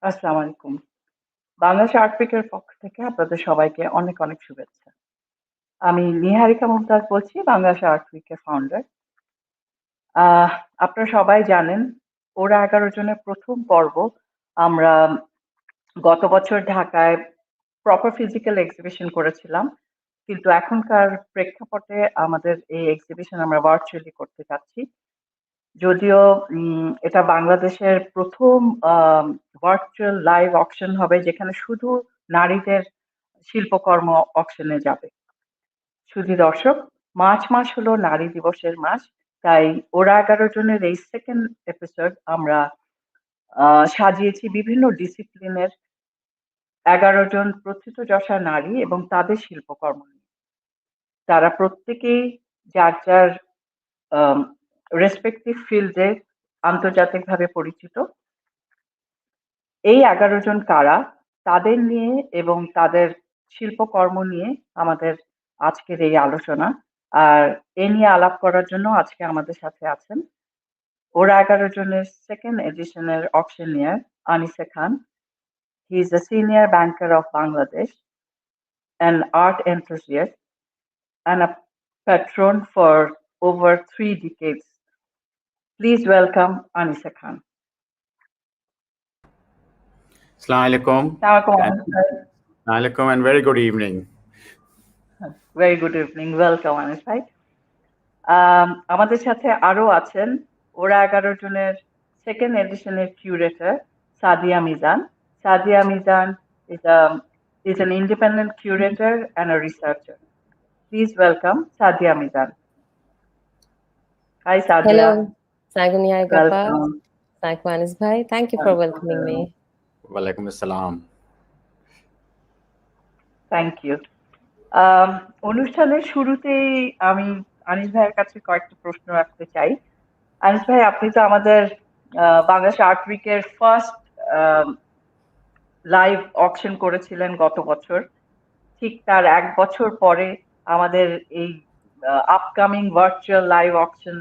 আসসালামু আলাইকুম। বাংলাদেশ আর্ট উইকের পক্ষ থেকে আপনাদের সবাইকে অনেক অনেক শুভেচ্ছা। আমি নিহারিকা মুমতাজ বলছি, বাংলাদেশ আর্ট উইকের ফাউন্ডার। আহ আপনারা সবাই জানেন, ওরা 11 জনের প্রথম পর্ব আমরা গত বছর ঢাকায় প্রপার ফিজিক্যাল এক্সিবিশন করেছিলাম। কিন্তু এখনকার প্রেক্ষাপটে আমাদের এই এক্সিবিশন আমরা ভার্চুয়ালি করতে চাচ্ছি। যদিও এটা বাংলাদেশের প্রথম ভার্চুয়াল লাইভ অকশন হবে, যেখানে শুধু নারীদের শিল্পকর্ম অকশনে যাবে। শুধু দর্শক, মার্চ মাস হলো নারী দিবসের মাস, তাই ওরা 11 জনের এই সেকেন্ড এপিসোড আমরা সাজিয়েছি বিভিন্ন ডিসিপ্লিনের 11 জন প্রথিতযশা নারী এবং তাদের শিল্পকর্ম নিয়ে। তারা প্রত্যেকেই যার যার রেসপেক্টিভ ফিল্ডে আন্তর্জাতিকভাবে পরিচিত। এই 11 জন কারা, তাদের নিয়ে এবং তাদের শিল্পকর্ম নিয়ে আমাদের আজকের এই আলোচনা। আর এ নিয়ে আলাপ করার জন্য আজকে আমাদের সাথে আছেন ওরা 11 জনের সেকেন্ড এডিশনের auctioneer Anisa Khan. He is a senior banker of Bangladesh, an art enthusiast, and a patron for over 3 decades. Please welcome Anisa Khan. Assalamu alaikum. Alaikum and very good evening. Very good evening. Welcome, Anis bhai. আমাদের সাথে আরো আছেন ওরা 11 জনের second এডিশনের curator Sadia Mizan. Sadya Mizan is an independent curator and a researcher. Please welcome Sadya Mizan. Hi, Sadya. Hello. Assalamualaikum Niharika. Welcome. Assalamualaikum Anis bhai. Thank you for welcoming me. Walaikum assalam. Thank you. অনুষ্ঠানের শুরুতেই আমি আনিস ভাইয়ের কাছে কয়েকটা প্রশ্ন রাখতে চাই। আনিস ভাই, আপনি তো আমাদের বাংলাদেশ আর্ট উইকের ফার্স্ট লাইভ অকশন করেছিলেন গত বছর। ঠিক তার 1 বছর পরে আমাদের এই আপকামিং ভার্চুয়াল লাইভ অকশন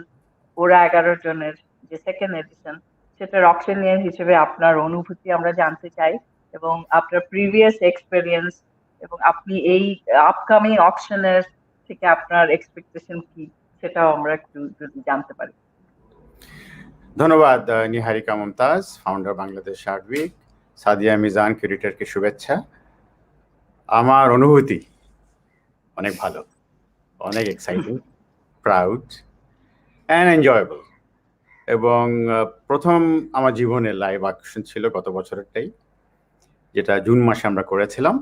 ওরা 11 জনের যে সেকেন্ড এডিশন, সেটার অকশনিয়ার হিসেবে আপনার অনুভূতি আমরা জানতে চাই এবং আপনার প্রিভিয়াস এক্সপেরিয়েন্স, এবং আপনি এই আপকামিং অকশনের থেকে আপনার এক্সপেকটেশন কি, সেটাও আমরা একটু যদি জানতে পারি। ধন্যবাদ Niharika Mumtaz, founder Bangladesh art week. Sadia Mizan, কিউরেটরকে শুভেচ্ছা। আমার অনুভূতি অনেক ভালো, অনেক এক্সাইটিং, প্রাউড অ্যান্ড এনজয়েবল। এবং প্রথম আমার জীবনে লাইভ অকশন ছিল গত বছরেরটাই, যেটা জুন মাসে আমরা করেছিলাম।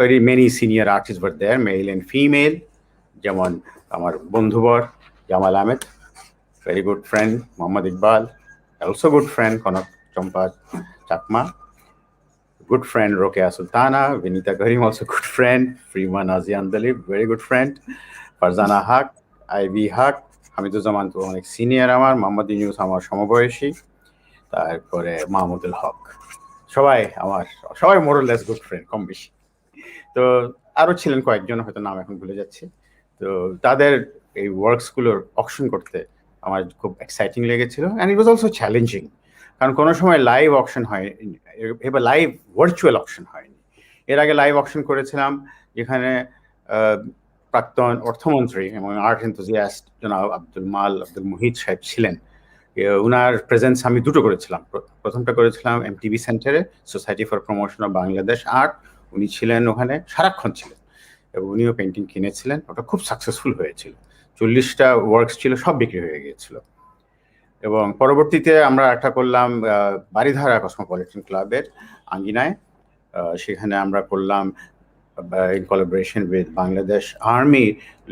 very many senior artists were there, male and female, যেমন আমার বন্ধুবর Jamal Ahmed, very good friend Mohammed Iqbal, also good friend Kanak চম্পা Chakma, good friend Rokeya Sultana, Vinita Karim, also good friend, Freeman Azian Dalib, very good friend, Farzana Haq, Ivy Haq, Hamiduzzaman তো অনেক senior আমার, মোহাম্মদ ইউনুস আমার সমবয়সী, তারপরে মাহমুদুল হক, সবাই মোরলেস good friend, কম বেশি। তো আরও ছিলেন কয়েকজন, হয়তো নাম এখন ভুলে যাচ্ছি। তো তাদের এই ওয়ার্কসগুলোর অকশন করতে আমার খুব এক্সাইটিং লেগেছিল, and it was also challenging, কারণ কোনো সময় লাইভ অকশন হয়, এবার লাইভ ভার্চুয়াল অকশন হয়নি। এর আগে লাইভ অকশন করেছিলাম যেখানে প্রাক্তন অর্থমন্ত্রী এবং আর্ট এনথুজিয়াস্ট জনাব আব্দুল মুহিত সাহেব ছিলেন। উনার প্রেজেন্স আমি দুটো করেছিলাম। প্রথমটা করেছিলাম এমটিভি সেন্টারে, society for promotion of Bangladesh art. উনি ছিলেন ওখানে, সারাক্ষণ ছিলেন, এবং উনিও পেন্টিং কিনেছিলেন। ওটা খুব সাকসেসফুল হয়েছিল, 40টা ওয়ার্কস ছিল, সব বিক্রি হয়ে গিয়েছিল। এবং পরবর্তীতে আমরা একটা করলাম বাড়িধারা কসমোপলিটন ক্লাবের আঙ্গিনায়, সেখানে আমরা করলাম in collaboration with Bangladesh army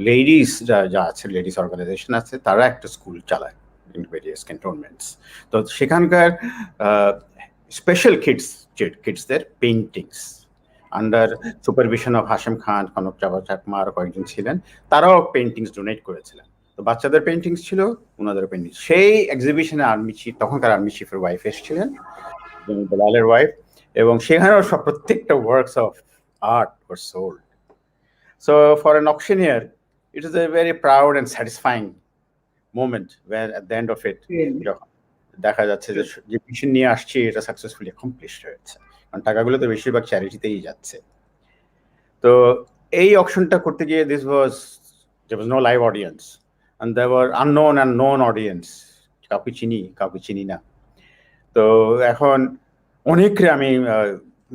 ladies যা আছে, লেডিস অর্গানাইজেশন আছে, তারা একটা স্কুল চালায় in various cantonments. তো সেখানকার স্পেশাল কিডসদের paintings under supervision of Hashem Khan, Kanak Chakma আর কয়েকজন ছিলেন, তারাও পেইন্টিংস ডোনেট করেছিলেন। তো বাচ্চাদের পেইন্টিংস ছিল, ওনাদের পেইন্টিং। সেই এক্সিবিশনে আর্মি চিফ, তখনকার আর্মি চিফের ওয়াইফ এসেছিলেন, বেলালের ওয়াইফ, এবং সেখানেও প্রত্যেকটা works of art were sold. So for an auctioneer, it is a very proud and satisfying moment where at the end of it, দেখা যাচ্ছে যে যে মিশন নিয়ে আসছি এটা সাকসেসফুলি অ্যাকমপ্লিশ হয়েছে, কারণ টাকাগুলো তো বেশিরভাগ চ্যারিটিতেই যাচ্ছে। তো এই অকশনটা করতে গিয়ে there was no live audience and there were unknown and known audience, কাউকে চিনি কাউকে চিনি না। তো এখন অনেকরে আমি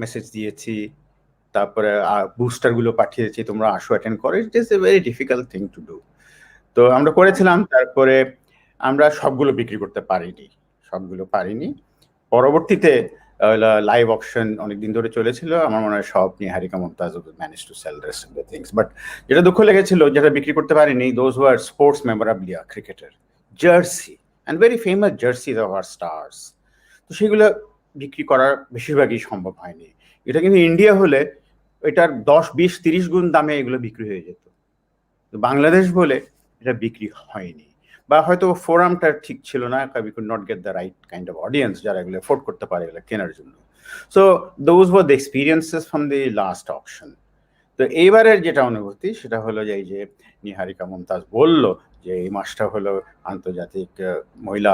মেসেজ দিয়েছি, তারপরে বুস্টার গুলো পাঠিয়েছি, তোমরা আসো অ্যাটেন্ড করো, it is a very difficult thing to do. তো আমরা করেছিলাম, তারপরে আমরা সবগুলো বিক্রি করতে পারিনি। পরবর্তীতে লাইভ অকশন অনেকদিন ধরে চলেছিল, আমার মনে হয় সব Niharika Mumtaz manage to sell rest of the things. But যেটা দুঃখ লেগেছিল, যেটা বিক্রি করতে পারিনি, those were sports memorabilia, cricketer jersey and very famous jersey of our stars. তো সেগুলো বিক্রি করার বেশিরভাগই সম্ভব হয়নি। এটা কিন্তু ইন্ডিয়া হলে এটার 10, 20, 30 গুণ দামে এগুলো বিক্রি হয়ে যেত। বাংলাদেশ বলে এটা বিক্রি হয়নি, বা হয়তো ফোরামটা ঠিক ছিল না, we could not get the right kind of audience যারা এগুলো এফোর্ড করতে পারে এগুলো কেনার জন্য। So those were the experiences from the last auction. তো এইবারের যেটা অনুভূতি সেটা হলো যে এই যে নিহারিকা মুমতাজ বলল যে এই মাসটা হলো আন্তর্জাতিক মহিলা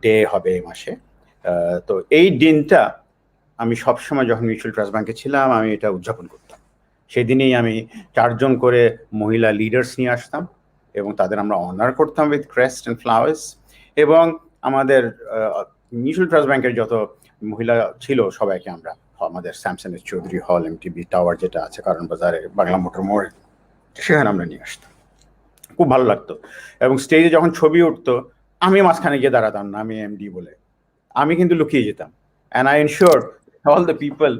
ডে হবে এই মাসে। তো এই দিনটা আমি সবসময় যখন মিউচুয়াল ট্রাস্ট ব্যাংকে ছিলাম আমি এটা উদযাপন করতাম। সেদিনেই আমি 4 জন করে মহিলা লিডার্স নিয়ে আসতাম এবং তাদের আমরা অনার করতাম উইথ ক্রেস্ট অ্যান্ড ফ্লাওয়ার্স। এবং আমাদের মিউচুয়াল ট্রাস্ট ব্যাংকের যত মহিলা ছিল সবাইকে আমরা আমাদের স্যামসাংয়ের চৌধুরী হল এমটিবি টাওয়ার যেটা আছে কারণ বাজারে বাংলা মোটর মোড়, সেখানে আমরা নিয়ে আসতাম। খুব ভালো লাগতো। এবং স্টেজে যখন ছবি উঠতো আমি মাঝখানে গিয়ে দাঁড়াতাম না, আমি এমডি বলে আমি কিন্তু লুকিয়ে যেতাম। And I ensured all the people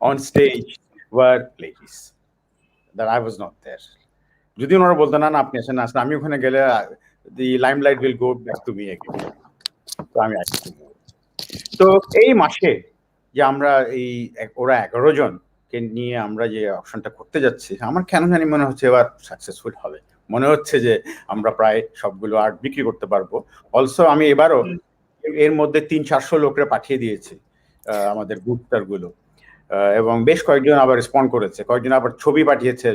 on stage were ladies, that I was not there. যদি ওনারা বলতো না আপনি আসেন আসলে আমি ওখানে গেলে the limelight will go back to me again, তো আমি আসছি। তো এই মাসে যে আমরা এই ওরা 11 জনকে নিয়ে আমরা যে অপশনটা করতে যাচ্ছি, আমার কেন জানি মনে হচ্ছে এবার সাকসেসফুল হবে। মনে হচ্ছে যে আমরা প্রায় সবগুলো আর্ট বিক্রি করতে পারবো। অলসো আমি এবারও এর মধ্যে 300-400 লোকরে পাঠিয়ে দিয়েছি আমাদের বুস্টার গুলো, এবং বেশ কয়েকজন আবার রেসপন্ড করেছে, কয়েকজন আবার ছবি পাঠিয়েছে,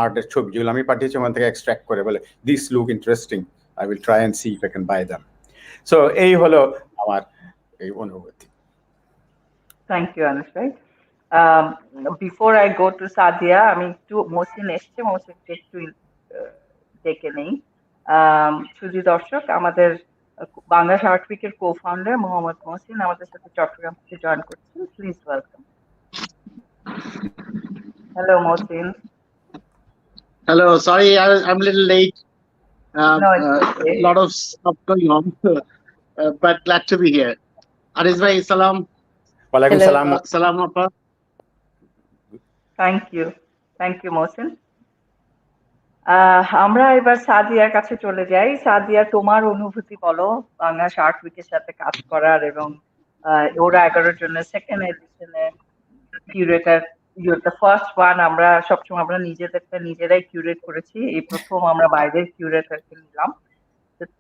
আর্টের ছবি যেগুলো আমি পাঠিয়েছি ওখান থেকে এক্সট্রাক্ট করে বলে this look interesting, I will try and see if I can buy them. So এই হলো আমার এই অনুভূতি। থ্যাংক ইউ আনিস ভাই। Before I go to Sadia, আমি একটু মহসিন এসছে, মহসিনকে একটু ডেকে নেই। শুধু দর্শক, আমাদের বাংলা আর্ট উইকের কো ফাউন্ডার মোহাম্মদ মহসিন আমাদের সাথে চট্টগ্রাম থেকে জয়েন করছেন। Please welcome. Hello Mohsin. Hello, sorry, I'm a little late. No, it's okay. A lot of stuff going on, but glad to be here. Aris bhai, salam. ওয়ালাইকুম সালাম। Salam, Appa. Thank you Mohsin. আমরা এবার সাদিয়ার কাছে চলে যাই। সাদিয়া, তোমার অনুভূতি বলো বাংলা আর্ট উইকের সাথে কাজ করার, এবং ওরা 11 জন্য সেকেন্ড এডিশনে curator, your the first one. আমরা সবসময় আমরা নিজেদেরটা নিজেরাই কিউরেট করেছি, এই প্রথম আমরা বাইরের কিউরেটরকে নিলাম।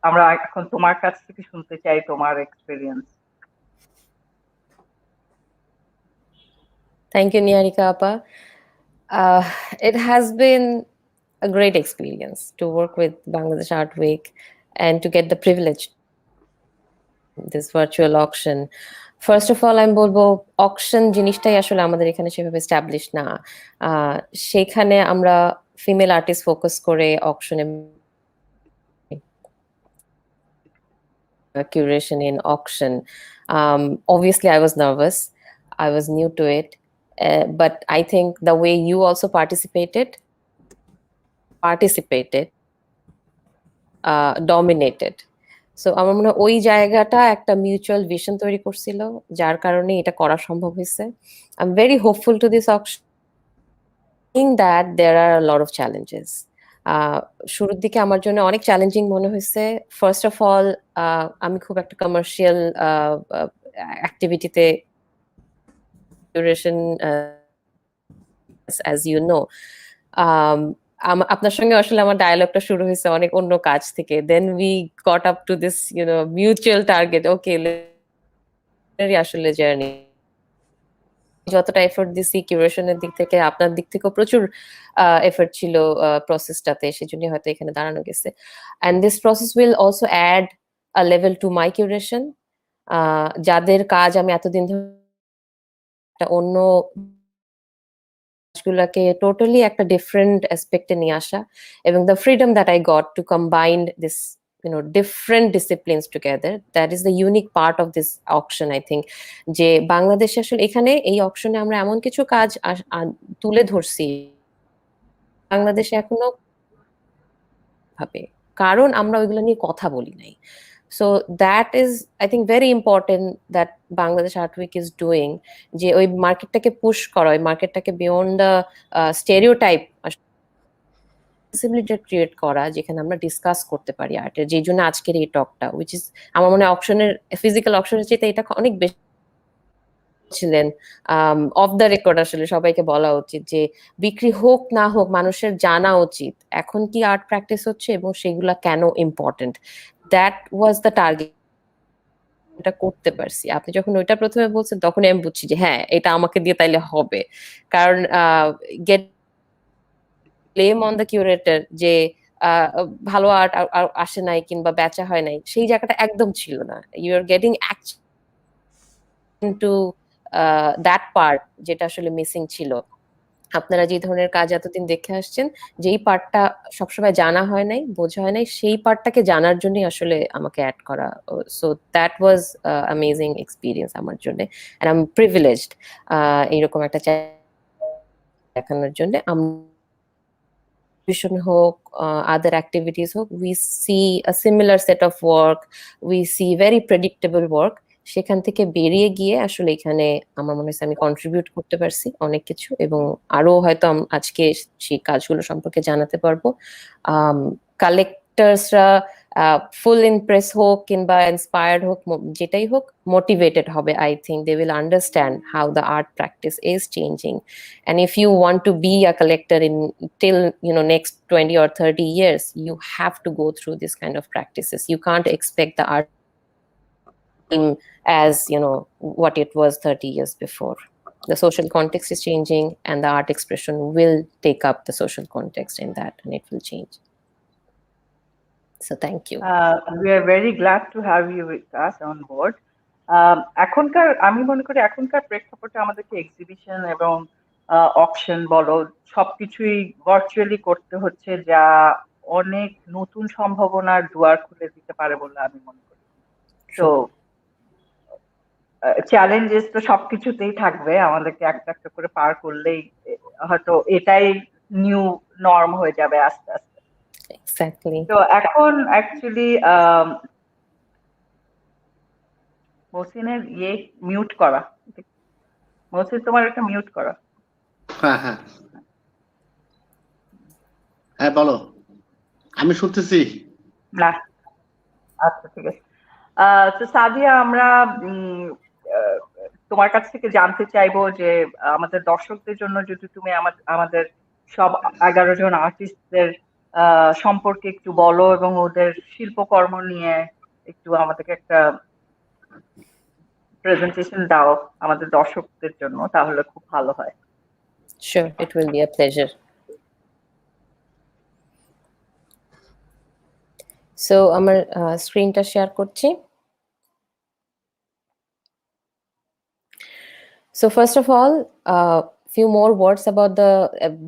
আমরা এখন তোমার কাছ থেকে শুনতে চাই তোমার experience. Thank you, Niharika Appa. It has been a great experience to work with Bangladesh Art Week and to get the privilege this virtual auction. First of all, আমি বলবো অকশন জিনিসটাই আসলে আমাদের এখানে সেভাবে এস্টাবলিশ না। সেখানে আমরা ফিমেল আর্টিস্ট ফোকাস করে অকশনে curation in auction. Obviously, I was nervous. I was new to it. But I think the way you also participated, dominated. So আমার মনে হয় ওই জায়গাটা একটা মিউচুয়াল ভিশন তৈরি করছিল, যার কারণে এটা করা সম্ভব হয়েছে। I'm very hopeful to this auction, that there are a lot of challenges. শুরুর দিকে আমার জন্য অনেক চ্যালেঞ্জিং মনে হয়েছে। ফার্স্ট অফ অল, আমি খুব একটা commercial অ্যাক্টিভিটিতে curation, as you know, আপনার সঙ্গে আসলে আমার ডায়ালগটা শুরু হয়েছে অনেক অন্য কাজ থেকে। Then we got up to this mutual target, okay আসলে জার্নি যতটা এফোর্ট দিছি কিউরেশনের দিক থেকে, আপনার দিক থেকেও প্রচুর এফোর্ট ছিল প্রসেসটাতে, সেজন্য হয়তো এখানে দাঁড়ানো গেছে। And this process will also add a level to my curation, যাদের কাজ আমি এতদিন ধরে অন্য কাজগুলোকে টোটালি একটা ডিফারেন্ট অ্যাসপেক্টে নিয়ে আসা, এবং the freedom that I got to combine this different disciplines together, that is the unique part of this auction, I think. যে বাংলাদেশে আসলে এখানে এই অকশনে আমরা এমন কিছু কাজ তুলে ধরছি বাংলাদেশে এখনো ভাবে, কারণ আমরা ওইগুলো নিয়ে কথা বলি নাই। So that is, I think, very important that Bangladesh Art Week is doing, যে ওই মার্কেটটাকে পুশ করা, ওই মার্কেটটাকে বিয়ন্ড দ্য স্টেরিওটাইপ ক্রিয়েট করা, যেখানে আমরা ডিসকাস করতে পারি আর্টের, যেই জন্য আজকের এই টকটা, উইচ ইজ আমার মনে হয় অকশনের, ফিজিক্যাল অকশনের চেয়ে এটা অনেক বেশি ছিলেন। অফ দ্য রেকর্ড আসলে সবাইকে বলা উচিত যে বিক্রি হোক না হোক মানুষের জানা উচিত এখন কি আর্ট প্র্যাকটিস হচ্ছে এবং সেগুলা কেন important. That was the target, এটা করতে পারছি। আপনি যখন ওইটা প্রথমে বলছেন তখনই আমি বুঝছি যে হ্যাঁ এটা আমাকে দিয়ে তাইলে হবে, কারণ get blame on the curator যে ভালো আর্ট আসে নাই কিংবা বেচা হয় নাই, সেই জায়গাটা একদম ছিল না। You are getting to that part যেটা আসলে মিসিং ছিল। আপনারা যে ধরনের কাজ এতদিন দেখে আসছেন, যেই পার্টটা সবসময় জানা হয় নাই, বোঝা হয় নাই, সেই পার্টটাকে জানার জন্যই আসলে আমাকে অ্যাড করা। So that was amazing experience আমার জন্য, এন্ড আই এম প্রিভিলেজড এইরকম একটা দেখানোর জন্য। হোক, other activities হোক, we see a similar set of work, we see very predictable work. সেখান থেকে বেরিয়ে গিয়ে আসলে এখানে আমার মনে হচ্ছে আমি কন্ট্রিবিউট করতে পারছি অনেক কিছু, এবং আরো হয়তো আজকে সেই কাজগুলো সম্পর্কে জানাতে পারবো। কালেক্টার্সরা ফুল ইমপ্রেস হোক কিংবা ইন্সপায়ার্ড হোক, যেটাই হোক, মোটিভেটেড হবে। I think they will understand how the art practice is changing, and if you want to be a collector in till next 20 or 30 years, you have to go through this kind of practices. You can't expect the art as what it was 30 years before. The social context is changing, and the art expression will take up the social context in that, and it will change. So thank you. We are very glad to have you with us on board. এখনকার আমি মনে করি এখনকার প্রেক্ষাপটে আমাদেরকে exhibition এবং auction বলো সবকিছুই ভার্চুয়ালি করতে হচ্ছে, যা অনেক নতুন সম্ভাবনার দুয়ার খুলে দিতে পারে বলে আমি মনে করি। তো চ্যালেঞ্জেস তো সবকিছুতেই থাকবে, আমাদেরকে একটা একটা করে পার করলেই হয়তো এটাই নিউ নর্ম হয়ে যাবে আস্তে আস্তে। Exactly. তো এখন অ্যাকচুয়ালি মহসিনের মিউট করা। মহসিন তোমার একটা মিউট করা। হ্যাঁ হ্যাঁ হ্যাঁ বলো, আমি শুনতেছি। না, আচ্ছা ঠিক আছে। তো সাদিয়া, আমরা তোমার কাছ থেকে জানতে চাইবো যে আমাদের দর্শকদের জন্য যদি তুমি আমাদের সব 11 জন আর্টিস্টদের সম্পর্কে একটু বলো এবং ওদের শিল্পকর্ম নিয়ে একটু আমাদেরকে একটা প্রেজেন্টেশন দাও আমাদের দর্শকদের জন্য, তাহলে খুব ভালো হয়। Sure, it will be a pleasure. So আমার স্ক্রিনটা শেয়ার করছি। So first of all, few more words about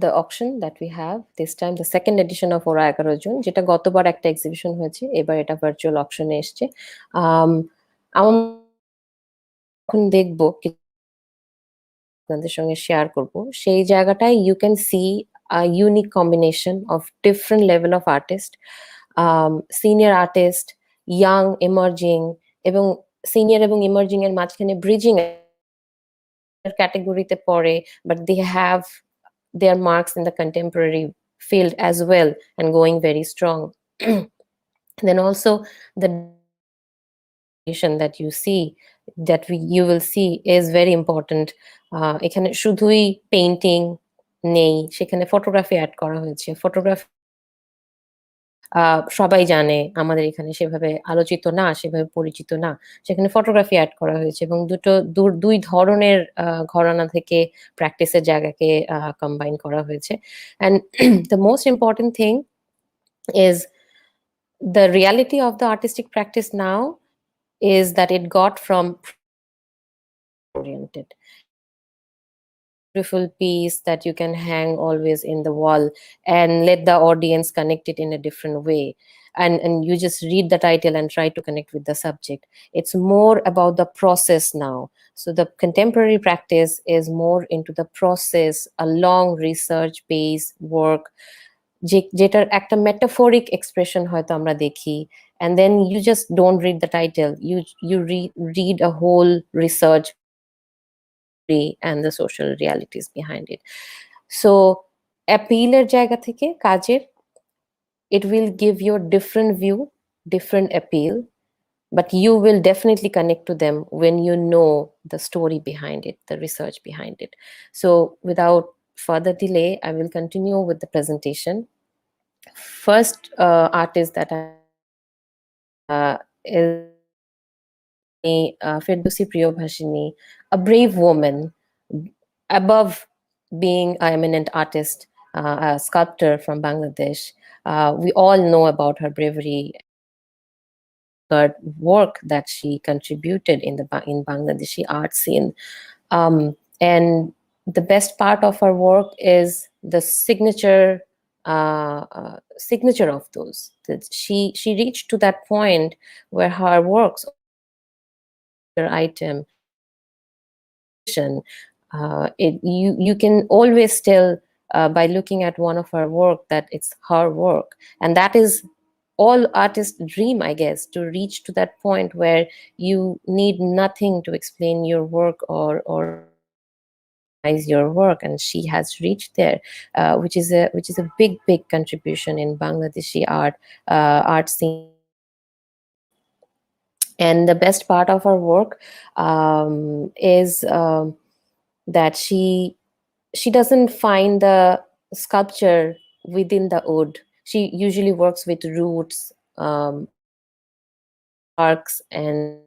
the auction that we have this time, the second edition of Ora Egaro Jon, যেটা গতবার একটা এক্সিবিশন হয়েছে, এবার এটা virtual অকশনে এসছে। আমরা এখন দেখব, আপনাদের সঙ্গে শেয়ার করব, সেই জায়গাটায় you can see a unique combination of different level of artist, senior artist, young, emerging, এবং সিনিয়র এবং ইমার্জিং এর মাঝখানে ব্রিজিং ক্যাটেগরিতে পড়ে, but they have their marks in the contemporary field as well and going very strong. Then also the that you see, that you will see is very important. এখানে শুধুই painting নেই, সেখানে photography add করা হয়েছে। Photography সবাই জানে, আমাদের এখানে সেভাবে আলোচিত না, সেভাবে পরিচিত না, সেখানে ফটোগ্রাফি অ্যাড করা হয়েছে, এবং দুই ধরনের ঘরানা থেকে প্র্যাকটিসের জায়গাকে কম্বাইন করা হয়েছে। And the most important thing is the reality of the artistic practice now is that it got from oriented beautiful piece that you can hang always in the wall and let the audience connect it in a different way, and you just read the title and try to connect with the subject. It's more about the process now. So the contemporary practice is more into the process, a long research based work, যেটার একটা metaphoric expression হয়তো আমরা দেখি, and then you just don't read the title, you read a whole research and the social realities behind it. So appeal-এর জায়গা থেকে কাজের, it will give you a different view, different appeal, but you will definitely connect to them when you know the story behind it, the research behind it. So without further delay, I will continue with the presentation. First artist that is Firdausi Priyobhashini, a brave woman, above being an eminent artist, a sculptor from Bangladesh. We all know about her bravery, her work that she contributed in Bangladeshi art scene. And the best part of her work is the signature of those. That she reached to that point where her works, her item, you can always tell by looking at one of her work that it's her work, and that is all artists dream, I guess, to reach to that point where you need nothing to explain your work or your work, and she has reached there, which is a big contribution in Bangladeshi art scene. And the best part of her work is that she doesn't find the sculpture within the wood. She usually works with roots, arcs, and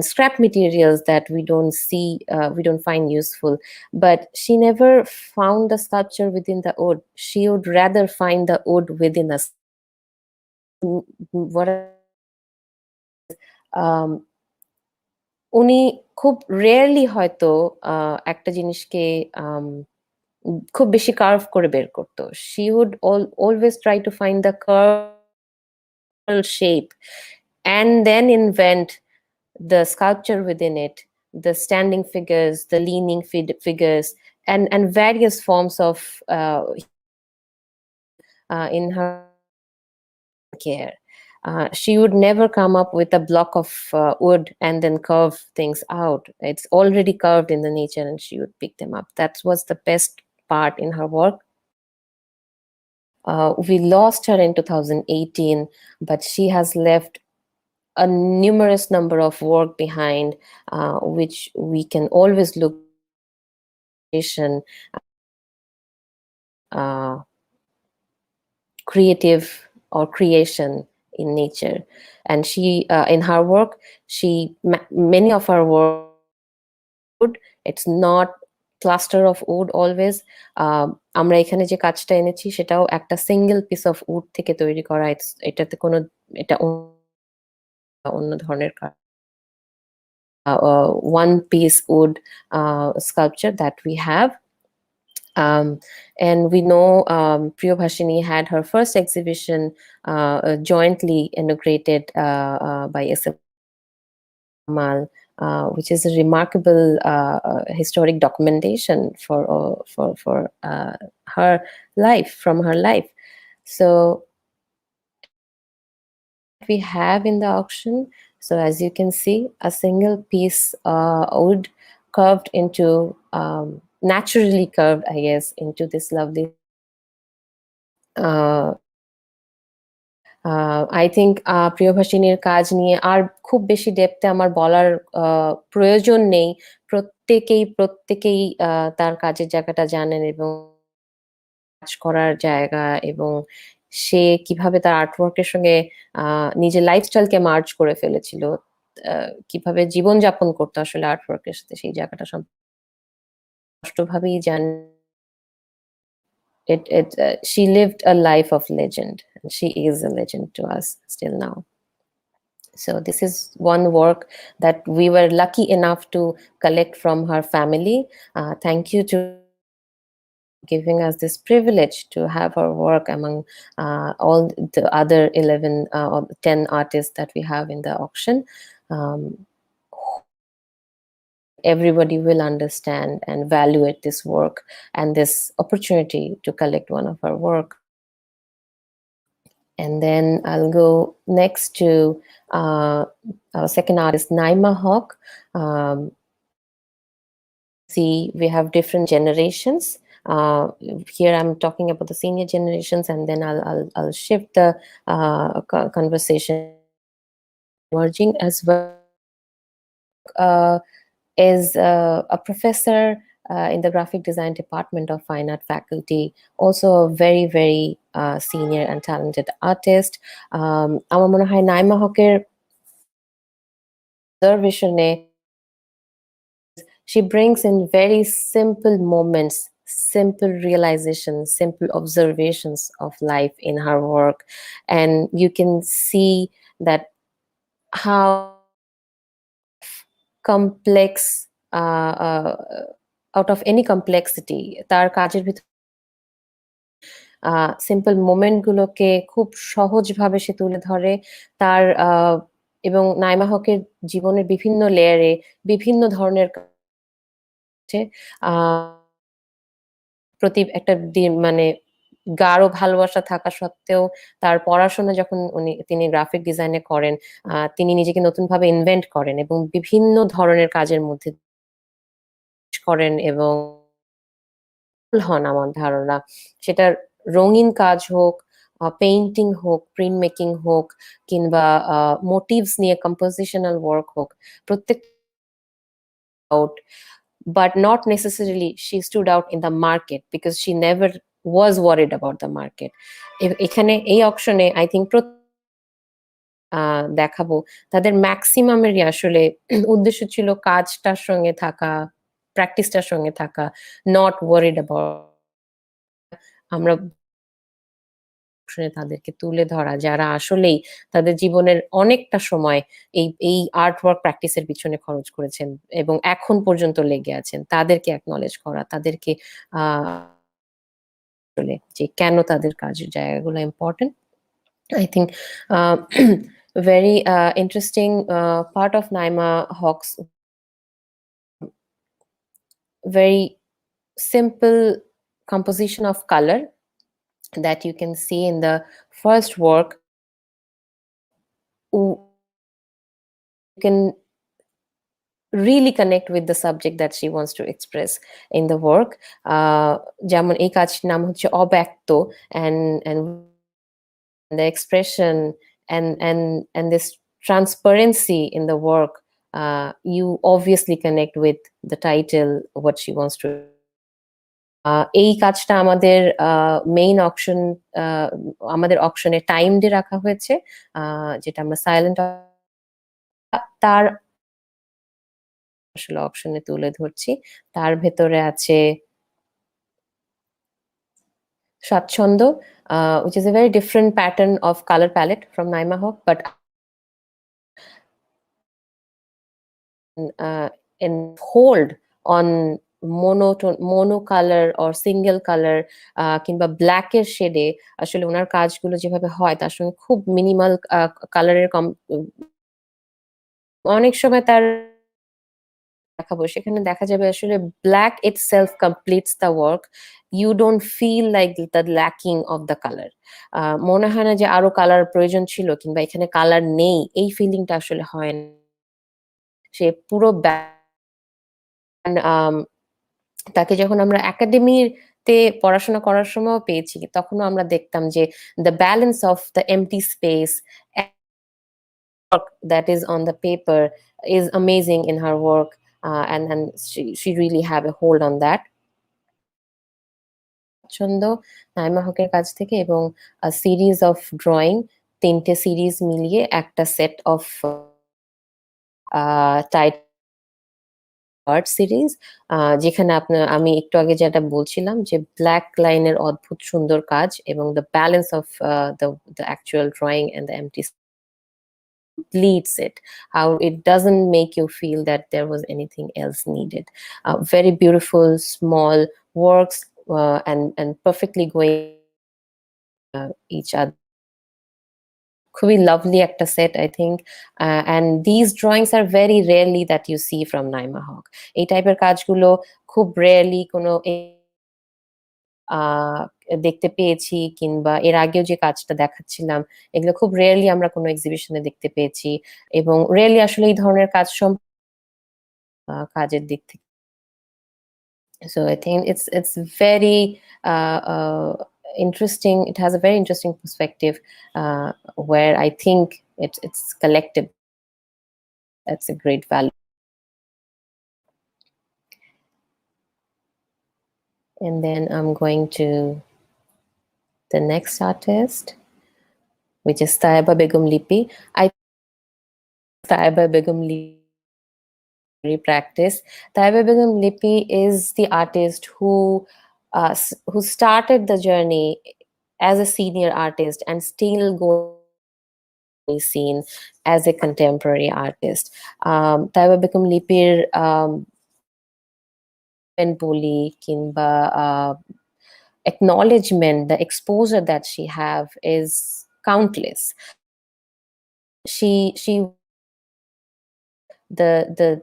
scrap materials that we don't see, we don't find useful. But she never found the sculpture within the wood. She would rather find the wood within us. What উনি খুব rarely হয়তো একটা জিনিসকে খুব বেশি curve করে বের করতো। She would always try to find the curve shape and then invent the sculpture within it, the standing figures, the leaning figures, and various forms of in her care. She would never come up with a block of wood and then curve things out. It's already curved in the nature, and she would pick them up. That was the best part in her work. We lost her in 2018, but she has left a numerous number of work behind, which we can always look creative or creation in nature. And she in her work, many of her work, it's not cluster of wood always. আমরা এখানে যে কাজটা এনেছি সেটাও একটা single piece of wood থেকে তৈরি করা। এটাতে কোনো এটা অন্য ধরনের one piece wood sculpture that we have. And we know Priyobhashini had her first exhibition jointly inaugurated by SM Mal, which is a remarkable historic documentation for her life, from her life. So we have in the auction, so as you can see, a single piece wood curved into naturally curved, I guess, into this lovely I think প্রিয়ভাষিনীর কাজ নিয়ে আর খুব বেশি ডেপথে আমার বলার প্রয়োজন নেই। প্রত্যেকেই তার কাজের জায়গাটা জানেন এবং কাজ করার জায়গা, এবং সে কিভাবে তার আর্টওয়ার্কের সঙ্গে নিজের লাইফস্টাইলকে মার্জ করে ফেলেছিল, কিভাবে জীবনযাপন করতো আসলে আর্টওয়ার্কের সাথে, সেই জায়গাটা স্পষ্টভাবেই জানেন। She lived a life of legend, and she is a legend to us still now. So this is one work that we were lucky enough to collect from her family. Thank you to giving us this privilege to have her work among all the other 11 or 10 artists that we have in the auction. Everybody will understand and evaluate this work and this opportunity to collect one of her work. And then I'll go next to our second artist, Naima Hawk. See, we have different generations. Here I'm talking about the senior generations, and then I'll shift the conversation emerging as well. Is a professor in the graphic design department of fine art faculty, also a very, very senior and talented artist. আমার মনে হয় নাইমা হকের observation-এ she brings in very simple moments, simple realizations, simple observations of life in her work, and you can see that how complex out of any complexity তার কাজের ভিতর simple moment গুলোকে খুব সহজভাবে সে তুলে ধরে। তার এবং নাইমা হকের জীবনের বিভিন্ন লেয়ারে বিভিন্ন ধরনের প্রতি একটা মানে গাঢ় ভালোবাসা থাকা সত্ত্বেও তার পড়াশোনা যখন তিনি গ্রাফিক ডিজাইনে করেন, তিনি নিজেকে নতুনভাবে ইনভেন্ট করেন এবং বিভিন্ন ধরনের কাজের মধ্যে করেন এবং হন আমার ধারণা। সেটা রঙিন কাজ হোক, পেইন্টিং হোক, প্রিন্ট মেকিং হোক, কিংবা মোটিভস নিয়ে কম্পোজিশনাল ওয়ার্ক হোক, প্রত্যেক out, but not necessarily she stood out in the market because she never was worried about the market. এখানে এই অকশনে আই থিঙ্ক দেখাবো তাদের ম্যাক্সিমামেরই আসলে উদ্দেশ্য ছিল কাজটার সঙ্গে থাকা, প্র্যাকটিসটার সঙ্গে থাকা, নট ওয়ারিড অ্যাবাউট। আমরা তাদেরকে তুলে ধরা যারা আসলেই তাদের জীবনের অনেকটা সময় এই আর্ট ওয়ার্ক প্র্যাকটিসের পিছনে খরচ করেছেন এবং এখন পর্যন্ত লেগে আছেন, তাদেরকে অ্যাকনলেজ করা, তাদেরকে যে কেন তাদের কাজের জায়গাগুলো important. I think very interesting part of Naima Hawk's very simple composition of color that you can see in the first work. You can really connect with the subject that she wants to express in the work. যেমন এই কাজটির নাম হচ্ছে অব্যক্ত, and the expression and this transparency in the work, you obviously connect with the title, what she wants to. এই কাজটা আমাদের main auction, আমাদের অকশনে টাইম দিয়ে রাখা হয়েছে, যেটা আমরা সাইলেন্ট তার আসলে অকশনে তুলে ধরছি। তার ভেতরে আছে স্বাচ্ছন্দ্য, which is a very different pattern of color palette from Naima Hawk, but in hold on mono color or single color কিংবা ব্ল্যাক এর শেডে আসলে ওনার কাজগুলো যেভাবে হয় তার সঙ্গে খুব মিনিমাল কালারের অনেক সময় তার দেখাবো, সেখানে দেখা যাবে আসলে black itself completes the work. You don't feel like the lacking of the color. মনে হয় না যে আরো কালার প্রয়োজন ছিল কিংবা এখানে কালার নেই, এই ফিলিংটা আসলে হয় না। সে পুরো তাকে যখন আমরা একাডেমিতে পড়াশোনা করার সময় পেয়েছি, তখনও আমরা দেখতাম যে the balance of the empty space that is on the paper is amazing in her work, and she really have a hold on that. পছন্দ নাইমা হকের কাছ থেকে, এবং সিরিজ অফ ড্রয়িং, 3টে সিরিজ মিলিয়ে একটা সেট অফ আর্ট সিরিজ, যেখানে আমি একটু আগে যেটা বলছিলাম যে ব্ল্যাক লাইনের অদ্ভুত সুন্দর কাজ এবং the balance of the actual drawing and the empty completes it, how it doesn't make you feel that there was anything else needed. Very beautiful small works, and perfectly going each other. খুবই lovely একটা set, I think. And these drawings are very rarely that you see from Naima Hawk. এই টাইপের কাজগুলো খুব rarely কোনো দেখতে পেয়েছি, কিংবা এর আগেও যে কাজটা দেখাচ্ছিলাম এগুলো খুব রেয়ারলি আমরা কোনো এক্সিবিশনে দেখতে পেয়েছি, এবং রেয়ারলি আসলে এই ধরনের কাজ কাজের দিক থেকে। So I think it's very interesting. It has a very interesting perspective, where I think it's collected. That's a great value. And then I'm going to the next artist, which is Taiba Begum Lipi. Taiba Begum Lipi practice. Taiba Begum Lipi is the artist who started the journey as a senior artist and still going seen as a contemporary artist. Taiba Begum Lipir boli kinba acknowledgement, the exposure that she have is countless. She the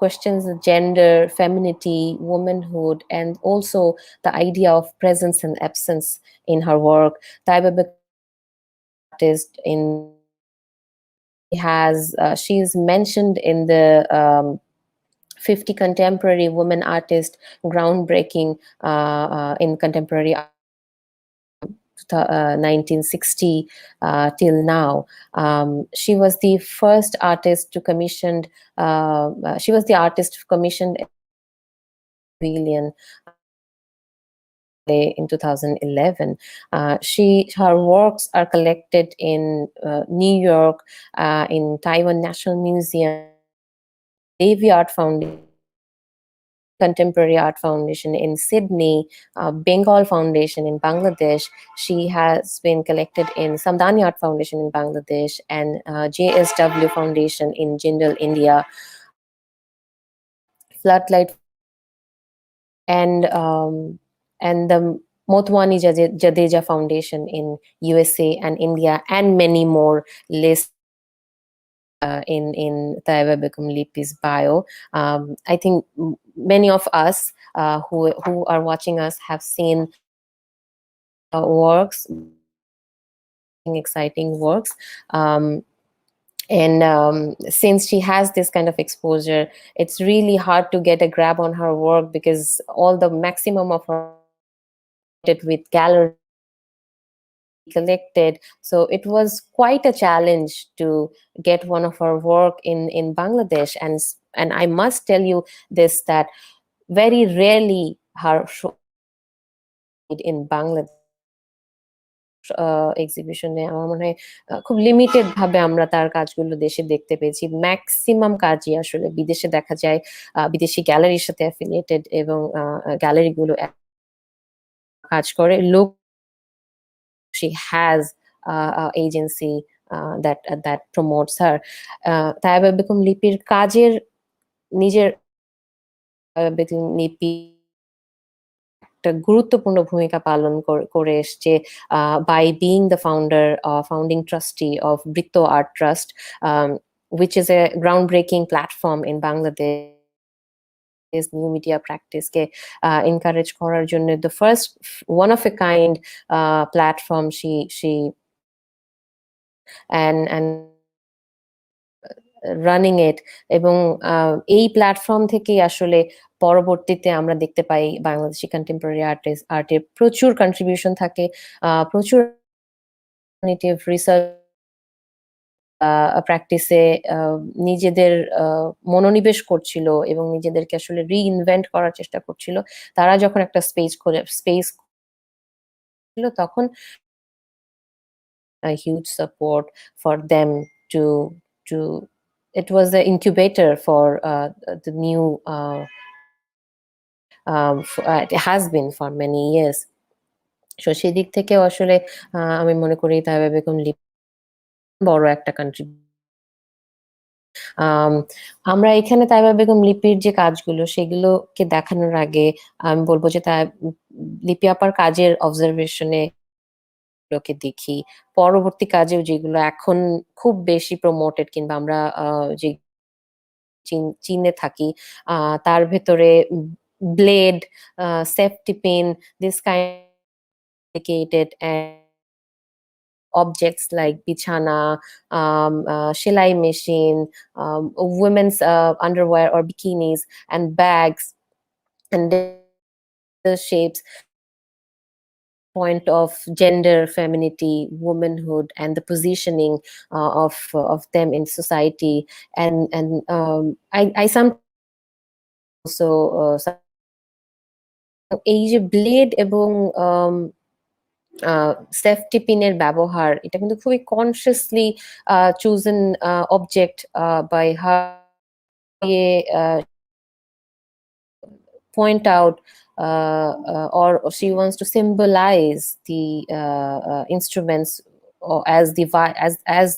questions of gender, femininity, womanhood, and also the idea of presence and absence in her work. Taiba artist in she is mentioned in the 50 contemporary women artists groundbreaking in contemporary 1960 till now. She was the first artist to commissioned. She was the artist commissioned pavilion in 2011. Her works are collected in New York, in Taiwan National Museum, Davy Art Foundation, Contemporary Art Foundation in Sydney, Bengal Foundation in Bangladesh. She has been collected in Samdani Art Foundation in Bangladesh and JSW Foundation in Jindal, India. Floodlight and the Motwani Jadeja Foundation in USA and India, and many more lists in Taiba Begum Lipi's bio. I think many of us who are watching us have seen works, exciting works. And since she has this kind of exposure, it's really hard to get a grab on her work, because all the maximum of her with gallery collected. So it was quite a challenge to get one of her work in Bangladesh. And I must tell you this, that very rarely her show in Bangladesh এক্সিবিশনে আমার মনে হয় খুব limited ভাবে আমরা তার কাজগুলো দেশে দেখতে পেয়েছি। ম্যাক্সিমাম কাজই আসলে বিদেশে দেখা যায়, বিদেশি গ্যালারির সাথে অ্যাফিলিয়েটেড, এবং গ্যালারিগুলো কাজ করে। লোক she has agency that promotes her. Taiba Begum Lipir কাজের নিজের বেগম লিপি একটা গুরুত্বপূর্ণ ভূমিকা পালন করে এসছে by being the founding trustee of Britto Art Trust, which is a groundbreaking platform in Bangladesh new media practice ke encourage korar jonne, the first one of a kind platform she and running it. এবং এই platform থেকেই আসলে পরবর্তীতে আমরা দেখতে পাই Bangladeshi contemporary আর্টের প্রচুর contribution থাকে, প্রচুর রিসার্চ প্র্যাকটিসে নিজেদের মনোনিবেশ করছিল এবং নিজেদেরকে আসলে রিইনভেন্ট করার চেষ্টা করছিল। তারা যখন একটা স্পেস ছিল, তখন a huge support for them to it was the incubator for the new it has been for many years. So সেই দিক থেকে আসলে আমি মনে করি তাইবা বেগম লিপি বড় একটা কন্ট্রিবিউশন আমরা এখানে তাইবা বেগম লিপির যে কাজগুলো সেগুলোকে দেখানোর আগে আমি বলবো যে লিপি আপার কাজের অবজারভেশনে লোকে দেখি, পরবর্তী কাজেও যেগুলো এখন খুব বেশি প্রমোটেড কিংবা আমরা যে চীনে থাকি তার ভেতরে blade, safety pin, this kind objects like bichana, shelai machine, women's underwear or bikinis, and bags, and the shapes, point of gender, femininity, womanhood, and the positioning of them in society. And I sometimes also এই যে blade এবং safety পিনের ব্যবহার, এটা কিন্তু খুবই consciously chosen object by her point out or she wants to symbolize the instruments or as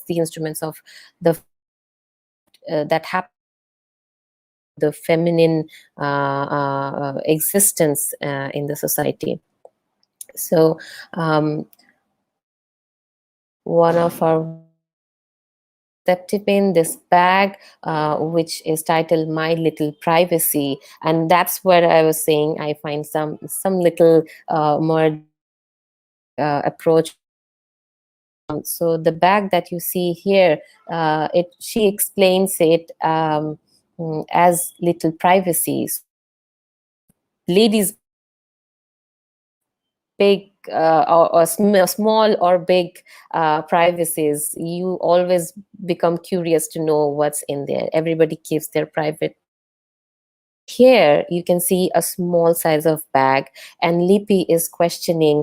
the instruments of the that happen the feminine existence in the society. So one of our safety pin, this bag, which is titled My Little Privacy, and that's where I was saying I find some little more approach. So the bag that you see here, she explains it as little privacies. Ladies, big or small or big privacies, you always become curious to know what's in there. Everybody keeps their private. Here you can see a small size of bag, and Lipi is questioning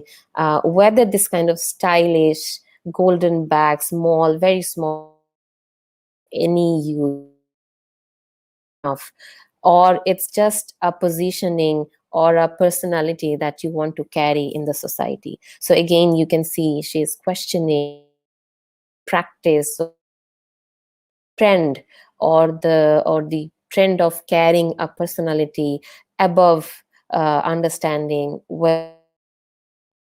whether this kind of stylish golden bag, small, very small, any use of, or it's just a positioning or a personality that you want to carry in the society. So again, you can see she's questioning practice, trend, or the trend of carrying a personality above understanding whether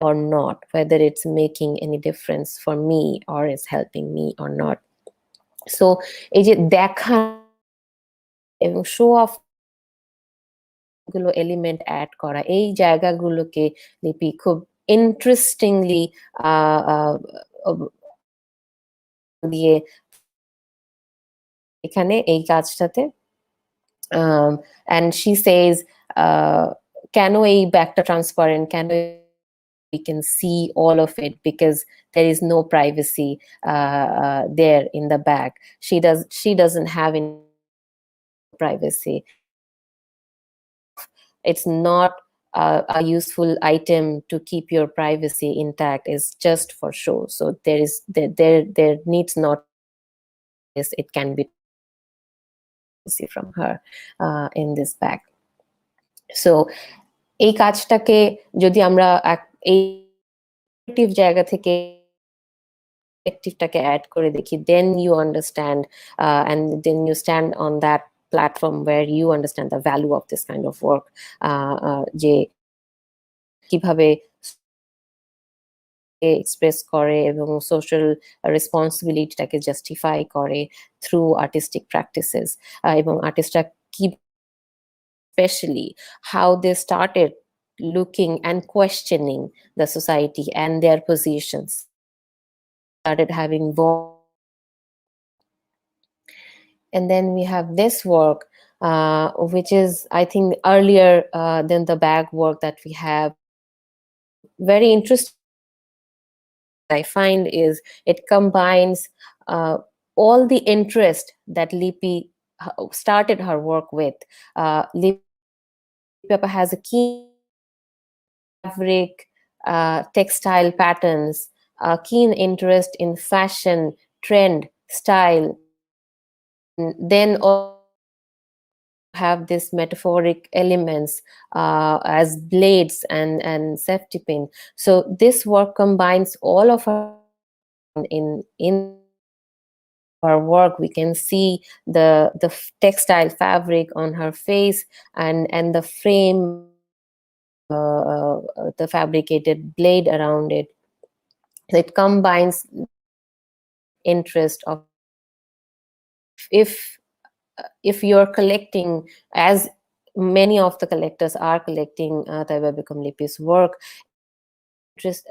or not, whether it's making any difference for me or it's helping me or not. So এই যে দেখা এবং show off গুলো element add করা, এই জায়গাগুলোকে লিপি খুব ইন্টারেস্টিংলি দিয়ে এখানে এই কাজটাতে and she says কেন এই ব্যাগটা ট্রান্সপারেন্ট, কেন we can see all of it because there is no privacy there in the bag. She doesn't have any privacy. It's not a useful item to keep your privacy intact. It's just for show. So there needs not this. It can be see from her in this bag. So এই কাজটাকে যদি আমরা এই জায়গা থেকে perspective-টাকে add করে দেখি, then you understand and then you stand on that platform where you understand the value of this kind of work, যে কিভাবে এক্সপ্রেস করে এবং সোশ্যাল রেসপন্সিবিলিটিটাকে জাস্টিফাই করে থ্রু আর্টিস্টিক প্র্যাকটিসেস, এবং আর্টিস্টরা কি especially how they started looking and questioning the society and their positions, started having voice. And then we have this work, which is, I think, earlier than the bag work that we have. Very interesting, I find, is it combines all the interest that Lipi started her work with. Lipi has a keen fabric, textile patterns, a keen interest in fashion, trend, style. Then have this metaphoric elements as blades and safety pin. So this work combines all of our in her work, we can see the textile fabric on her face, and the frame, the fabricated blade around it. It combines interest of, if you're collecting, as many of the collectors are collecting Taiba Become Lipi's work, interest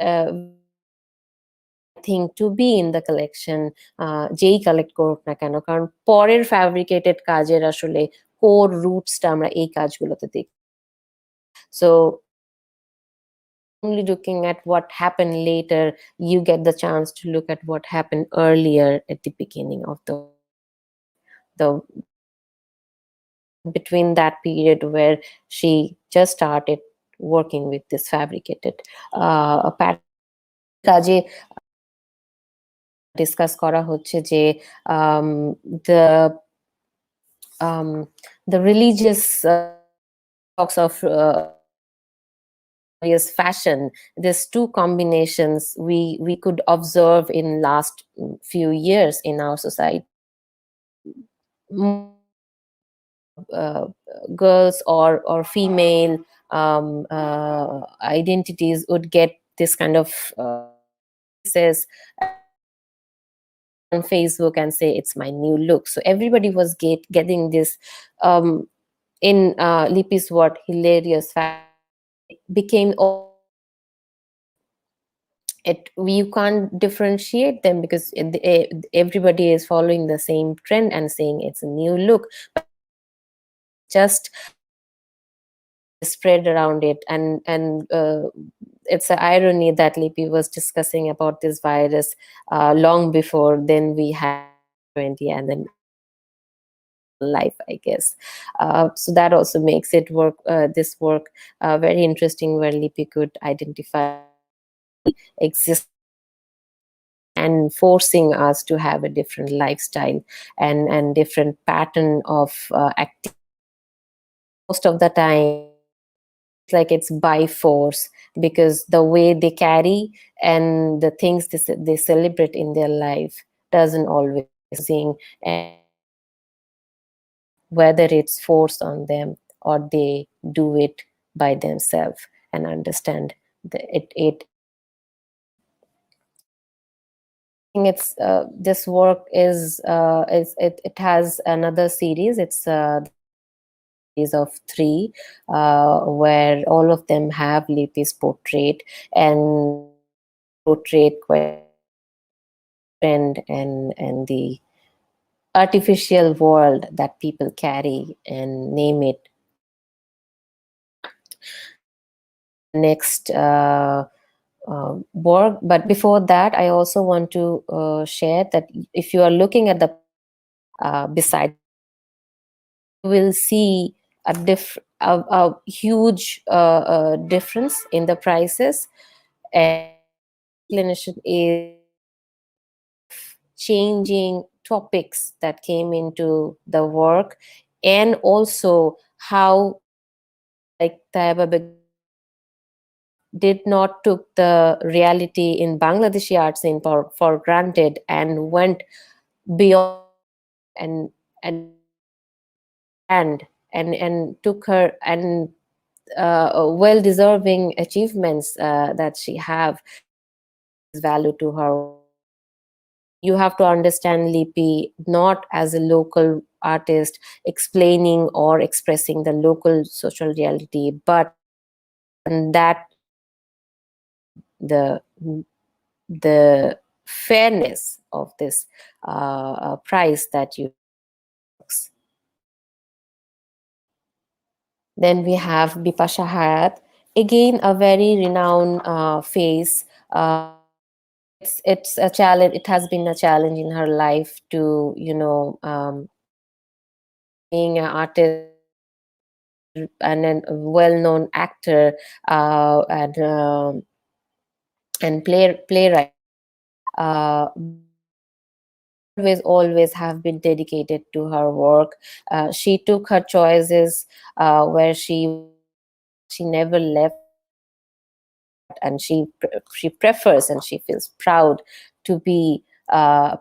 thing to be in the collection, যেই collect করুক না কেন, কারণ পরের fabricated কাজের আসলে core রুটসটা আমরা এই কাজগুলোতে দেখি। So only looking at what happened later, you get the chance to look at what happened earlier at the beginning of the between that period where she just started working with this fabricated pattern. কাজে discuss করা হচ্ছে যে the religious talks of fashion, there's two combinations we could observe in last few years in our society. Girls or female identities would get this kind of says on Facebook and say it's my new look. So everybody was getting this in Lipi's word, hilarious fact. It became you can't differentiate them because everybody is following the same trend and saying it's a new look, but just spread around it. And it's an irony that Lipi was discussing about this virus long before then we had 20 and then life, I guess. So that also makes it work, this work very interesting, where Lipi could identify exist and forcing us to have a different lifestyle and different pattern of activity. Most of the time it's like it's by force, because the way they carry and the things they celebrate in their life doesn't always sing, and whether it's forced on them or they do it by themselves and understand it. It's this work is it has another series. It's of 3 where all of them have Lipi's portrait and portrait and the artificial world that people carry and name it. Next work, but before that I also want to share that if you are looking at the beside, you will see a huge difference in the prices, and explanation is changing topics that came into the work, and also how like Taiba did not took the reality in Bangladeshi art scene for granted and went beyond and took her and well deserving achievements that she have value to her. You have to understand Lipi not as a local artist explaining or expressing the local social reality, but that the fairness of this price that you. Then we have Bipasha Hayat, again a very renowned face. It's a challenge. It has been a challenge in her life to being an artist and a well-known actor and playwright. Always have been dedicated to her work. She took her choices where she never left, and she prefers and she feels proud to be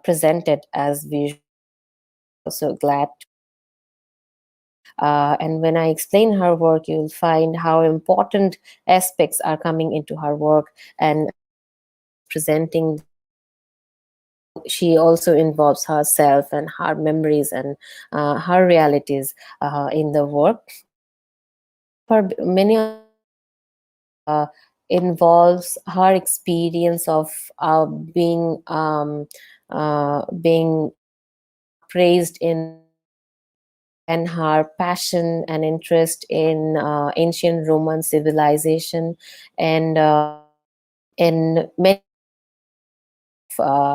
presented as visual. Also glad to. And when I explain her work, you'll find how important aspects are coming into her work and presenting. She also involves herself and her memories and her realities in the work. For many involves her experience of being praised in, and her passion and interest in ancient Roman civilization and in many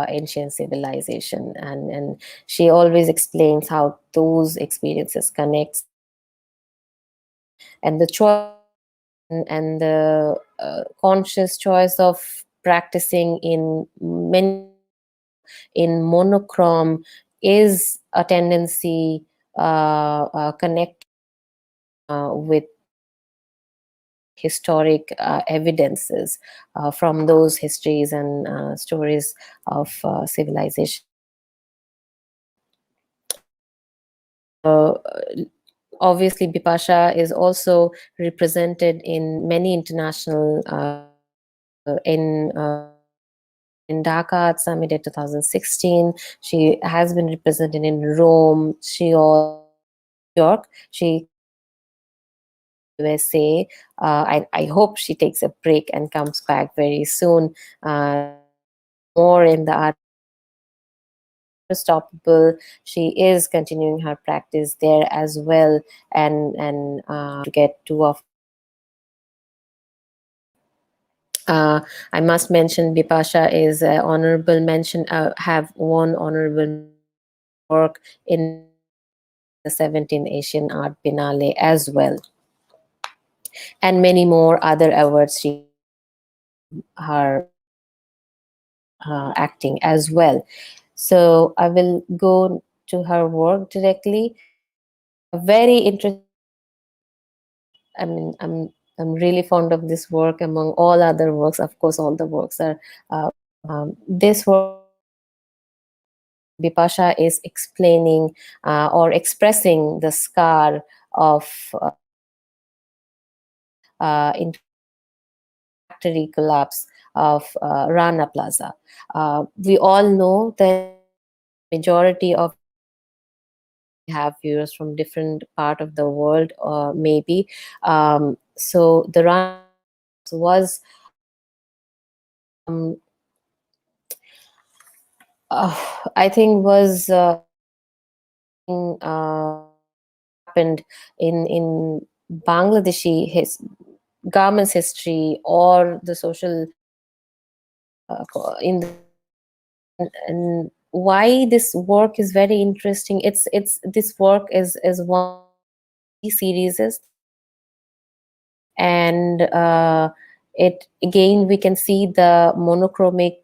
ancient civilization, and she always explains how those experiences connect, and the choice and the conscious choice of practicing in monochrome is a tendency connect with historic evidences from those histories and stories of civilization. Uh, Obviously, Bipasha is also represented in many international in Dhaka at Summit in 2016. She has been represented in Rome. She also New York. She USA. I hope she takes a break and comes back very soon. More in the art unstoppable. She is continuing her practice there as well, and to get two of. I must mention Bipasha is honorable mention. Have won honorable work in the 17th Asian Art Biennale as well, and many more other awards she her acting as well. So I will go to her work directly. Very interesting. I mean, I'm really fond of this work among all other works. Of course, all the works are. This work, Bipasha is explaining or expressing the scar of in factory collapse of Rana Plaza. We all know that majority of have viewers from different part of the world, maybe. So the Rana was I think was happened in Bangladeshi garments history or the social in the, and why this work is very interesting. It's this work is one series, and it again we can see the monochromic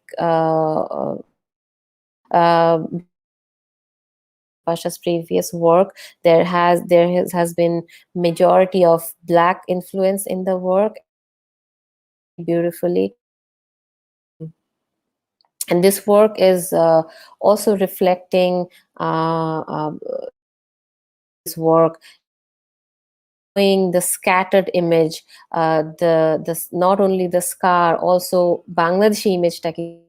Pasha's previous work. There has been majority of black influence in the work beautifully, and this work is also reflecting this work showing the scattered image, the not only the scar, also Bangladeshi ইমেজটাকে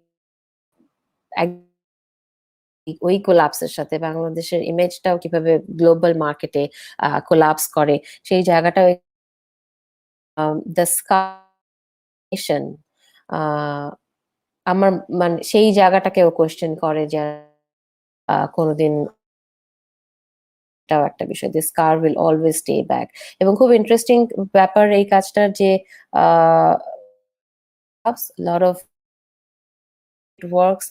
ওই কোলাপসের সাথে বাংলাদেশের ইমেজটাও কিভাবে global মার্কেটে collapse করে সেই জায়গাটাও the স্কার আমার মানে সেই জায়গাটাকেও কোয়েশ্চেন করে যে কোনোদিন এটাও একটা বিষয়, this car will always stay back. এবং খুব ইন্টারেস্টিং ব্যাপার এই কাজটার যে lot of works,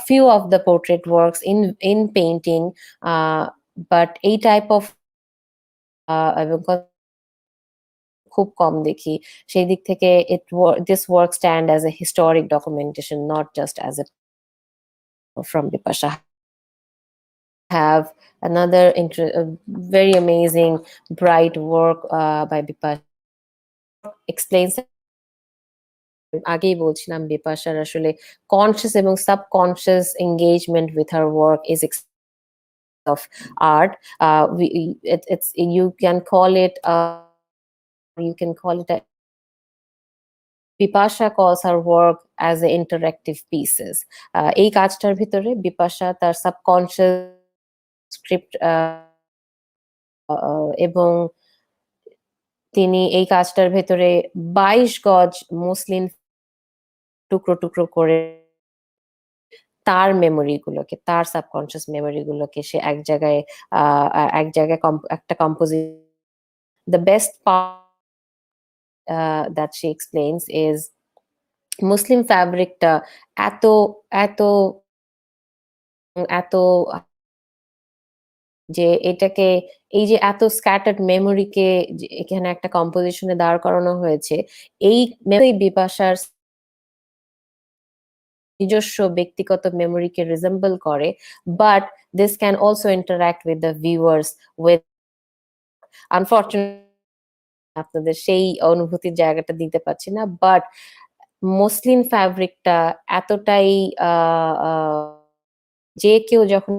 few of the portrait works in painting, but এই টাইপ অফ এবং খুব কম দেখি, সেই দিক থেকে this work stand as a historic documentation, not just as a from Bipasha. Have another very amazing bright work by Bipasha, explains আগেই বলছিলাম বিপাশার আসলে কনসিয়াস এবং subconscious engagement with her work is of art. It's you can call it a Bipasha calls her work as a interactive pieces. এই কাজটার ভিতরে বিপাশা তার subconscious script এবং তিনি এই কাজটার ভেতরে 22 গজ মসলিন টুকরো টুকরো করে তার মেমোরি গুলোকে, তার সাবকনসিয়াস মেমোরি গুলোকে সে এক জায়গায় একটা composition. The best part that she explains is মুসলিম ফ্যাব্রিকটা এত এত এত যে এটাকে এই যে এত স্ক্যাটার্ড মেমোরিকে এখানে একটা কম্পোজিশনে দাঁড় করানো হয়েছে, এই বিপাশার নিজস্ব ব্যক্তিগত মেমোরিকে রিজেম্বল করে, but this can also interact with the viewers with unfortunately আপনাদের সেই অনুভূতির জায়গাটা দিতে পারছি না, বাট মসলিন ফ্যাব্রিকটা এতটাই যে কেউ যখন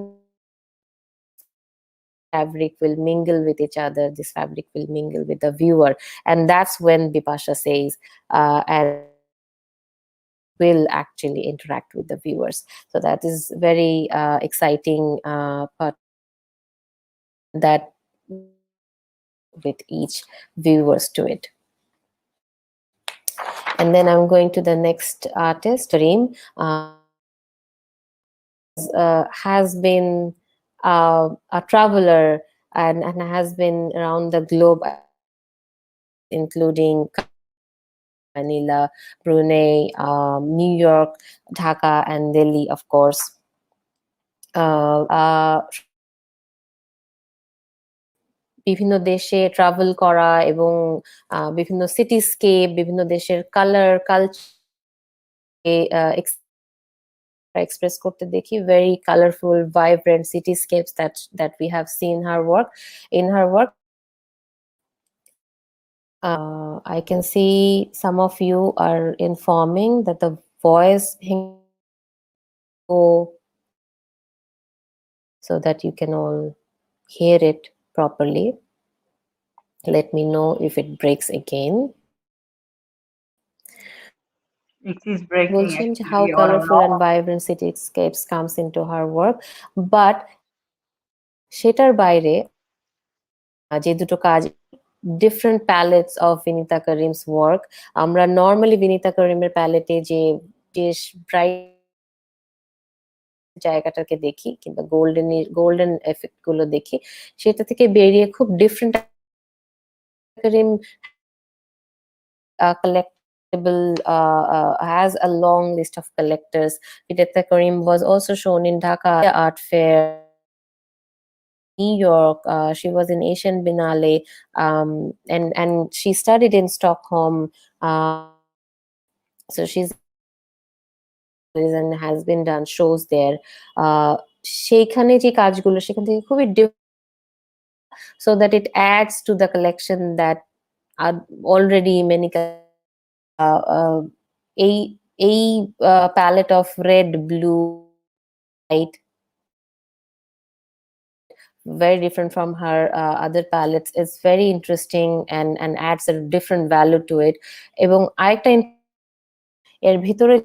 fabric will mingle with each other, this fabric will mingle with the viewer, and that's when Bipasha says and will actually interact with the viewers. So that is very exciting part that with each viewers to it. And then I'm going to the next artist, Reem. Has been a traveler and has been around the globe, including Manila, Brunei, New York, Dhaka, and Delhi, of course. বিভিন্ন দেশে travel করা এবং বিভিন্ন সিটিস্কেপ, বিভিন্ন দেশের colour culture express করতে দেখি, very colorful, vibrant cityscapes that we have seen in her work. I can see some of you are informing that the voice so that you can all hear it properly. Let me know if it breaks again. It is breaking actually. How colorful and vibrant cityscapes comes into her work, but সেটার বাইরে যে দুটো কাজ, different palettes of Vinita Karim's work. আমরা normally Vinita Karim's প্যালেটে যে bright জায়গাটাকে দেখি কিংবা গোল্ডেন এফেক্ট গুলো দেখি, সেটা থেকে বেরিয়ে খুব different Karim collectible has a long list of collectors. Vinita Karim was also shown in Dhaka Art Fair, New York. She was in Asian Biennale, and she studied in Stockholm. So she's and has been done shows there. সেইখানে যে কাজগুলো সেখান থেকে খুবই so that it adds to the collection that are already many a palette of red, blue, white, very different from her other palettes. It's very interesting and adds a different value to it. এবং আরেকটা এর ভিতরে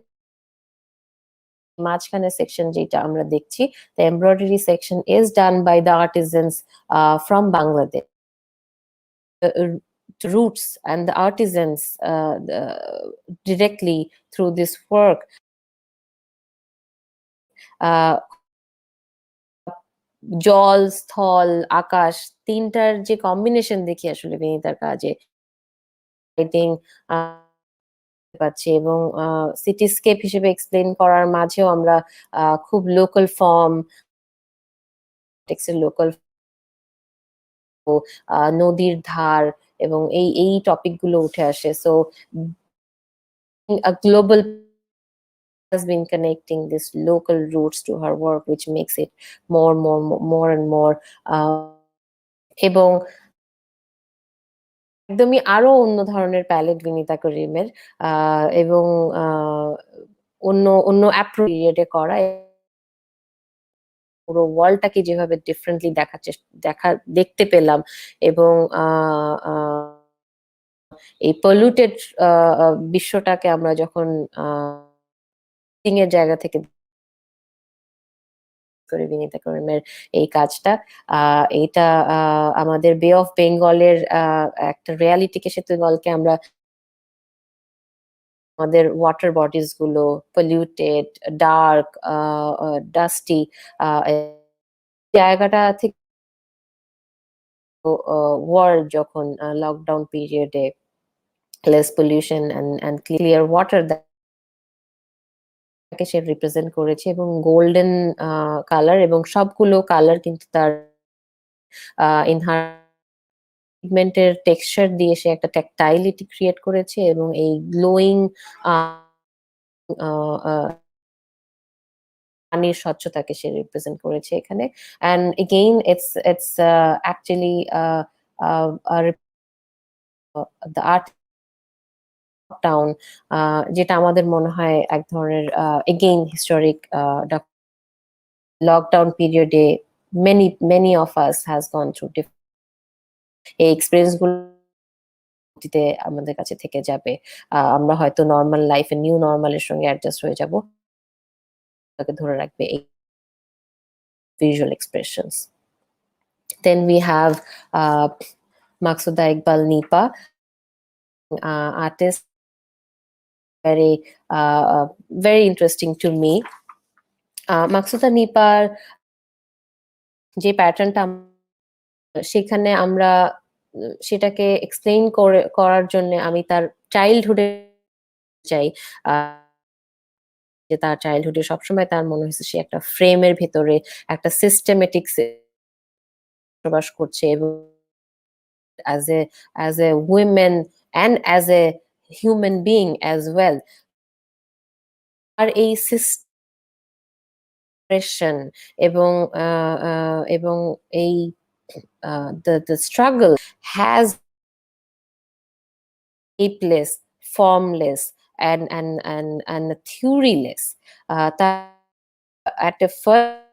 মাঝখানে section যেটা আমরা দেখছি, the embroidery section is done by the artisans from Bangladesh. Roots and the artisans directly through this work জল, স্থল, আকাশ, তিনটার যে কম্বিনেশন দেখি আসলে বিনীতার কাজে রাইটিং পাচ্ছি, এবং সিটিস্কেপ হিসেবে এক্সপ্লেন করার মাঝেও আমরা খুব লোকাল ফর্ম, লোকাল নদীর ধার এবং এই টপিক গুলো উঠে আসে। So a global has been connecting these local roots to her work, which makes it more and more এবং একদমই আরো অন্য ধরনের প্যালেট বিনীতা করিমের, এবং অন্য অন্য অ্যাপ্রোপ্রিয়েটে করা, পুরো ওয়ার্ল্ডটাকে যেভাবে ডিফারেন্টলি দেখতে পেলাম, এবং এই পলিউটেড বিশ্বটাকে আমরা যখন এর জায়গা থেকে করে বিনীতা করিমের এই কাজটা, এটা আমাদের বে অফ বেঙ্গলের একটা রিয়ালিটিকে, সে বেঙ্গলকে আমরা আমাদের ওয়াটার বডিজ গুলো পলিউটেড, ডার্ক, ডাস্টি জায়গাটা থেকে ওয়ার্ল্ড যখন লকডাউন পিরিয়ডে less pollution and clear water তাকে সে রিপ্রেজেন্ট করেছে, এবং গোল্ডেন কালার, এবং সবগুলো কালার কিন্তু তার ইনহার পিগমেন্টের টেক্সচার দিয়ে সে একটা ট্যাকটাইলিটি ক্রিয়েট করেছে, এবং এই গ্লোয়িং পানির স্বচ্ছতাকে সে রিপ্রেজেন্ট করেছে এখানে। And again it's actually the art town, যেটা আমাদের মনে হয় এক ধরনের এগেইন হিস্টোরিক লকডাউন পিরিয়ডে many of us has gone through এই এক্সপিরিয়েন্স গুলো আমাদের কাছে থেকে যাবে। আমরা হয়তো নর্মাল লাইফে নিউ নর্মালের সঙ্গে অ্যাডজাস্ট হয়ে যাব, তাকে ধরে রাখবে এই visual expressions. Then we have Maqsuda Iqbal Nipa, artist, very interesting to me. Maqsuda Nipar যে প্যাটার্নটা, সেখানে আমরা সেটাকে এক্সপ্লেইন করার জন্য আমি তার চাইল্ডহুডে চাই, যে তার চাইল্ডহুডে সবসময় তার মনে হয়েছে সে একটা ফ্রেমের ভেতরে একটা সিস্টেমেটিক বসবাস করছে, এবং as a woman and as a human being as well, আর এই সিস্টেম এবং এবং এই the struggle has shapeless, formless, and theoryless. At a first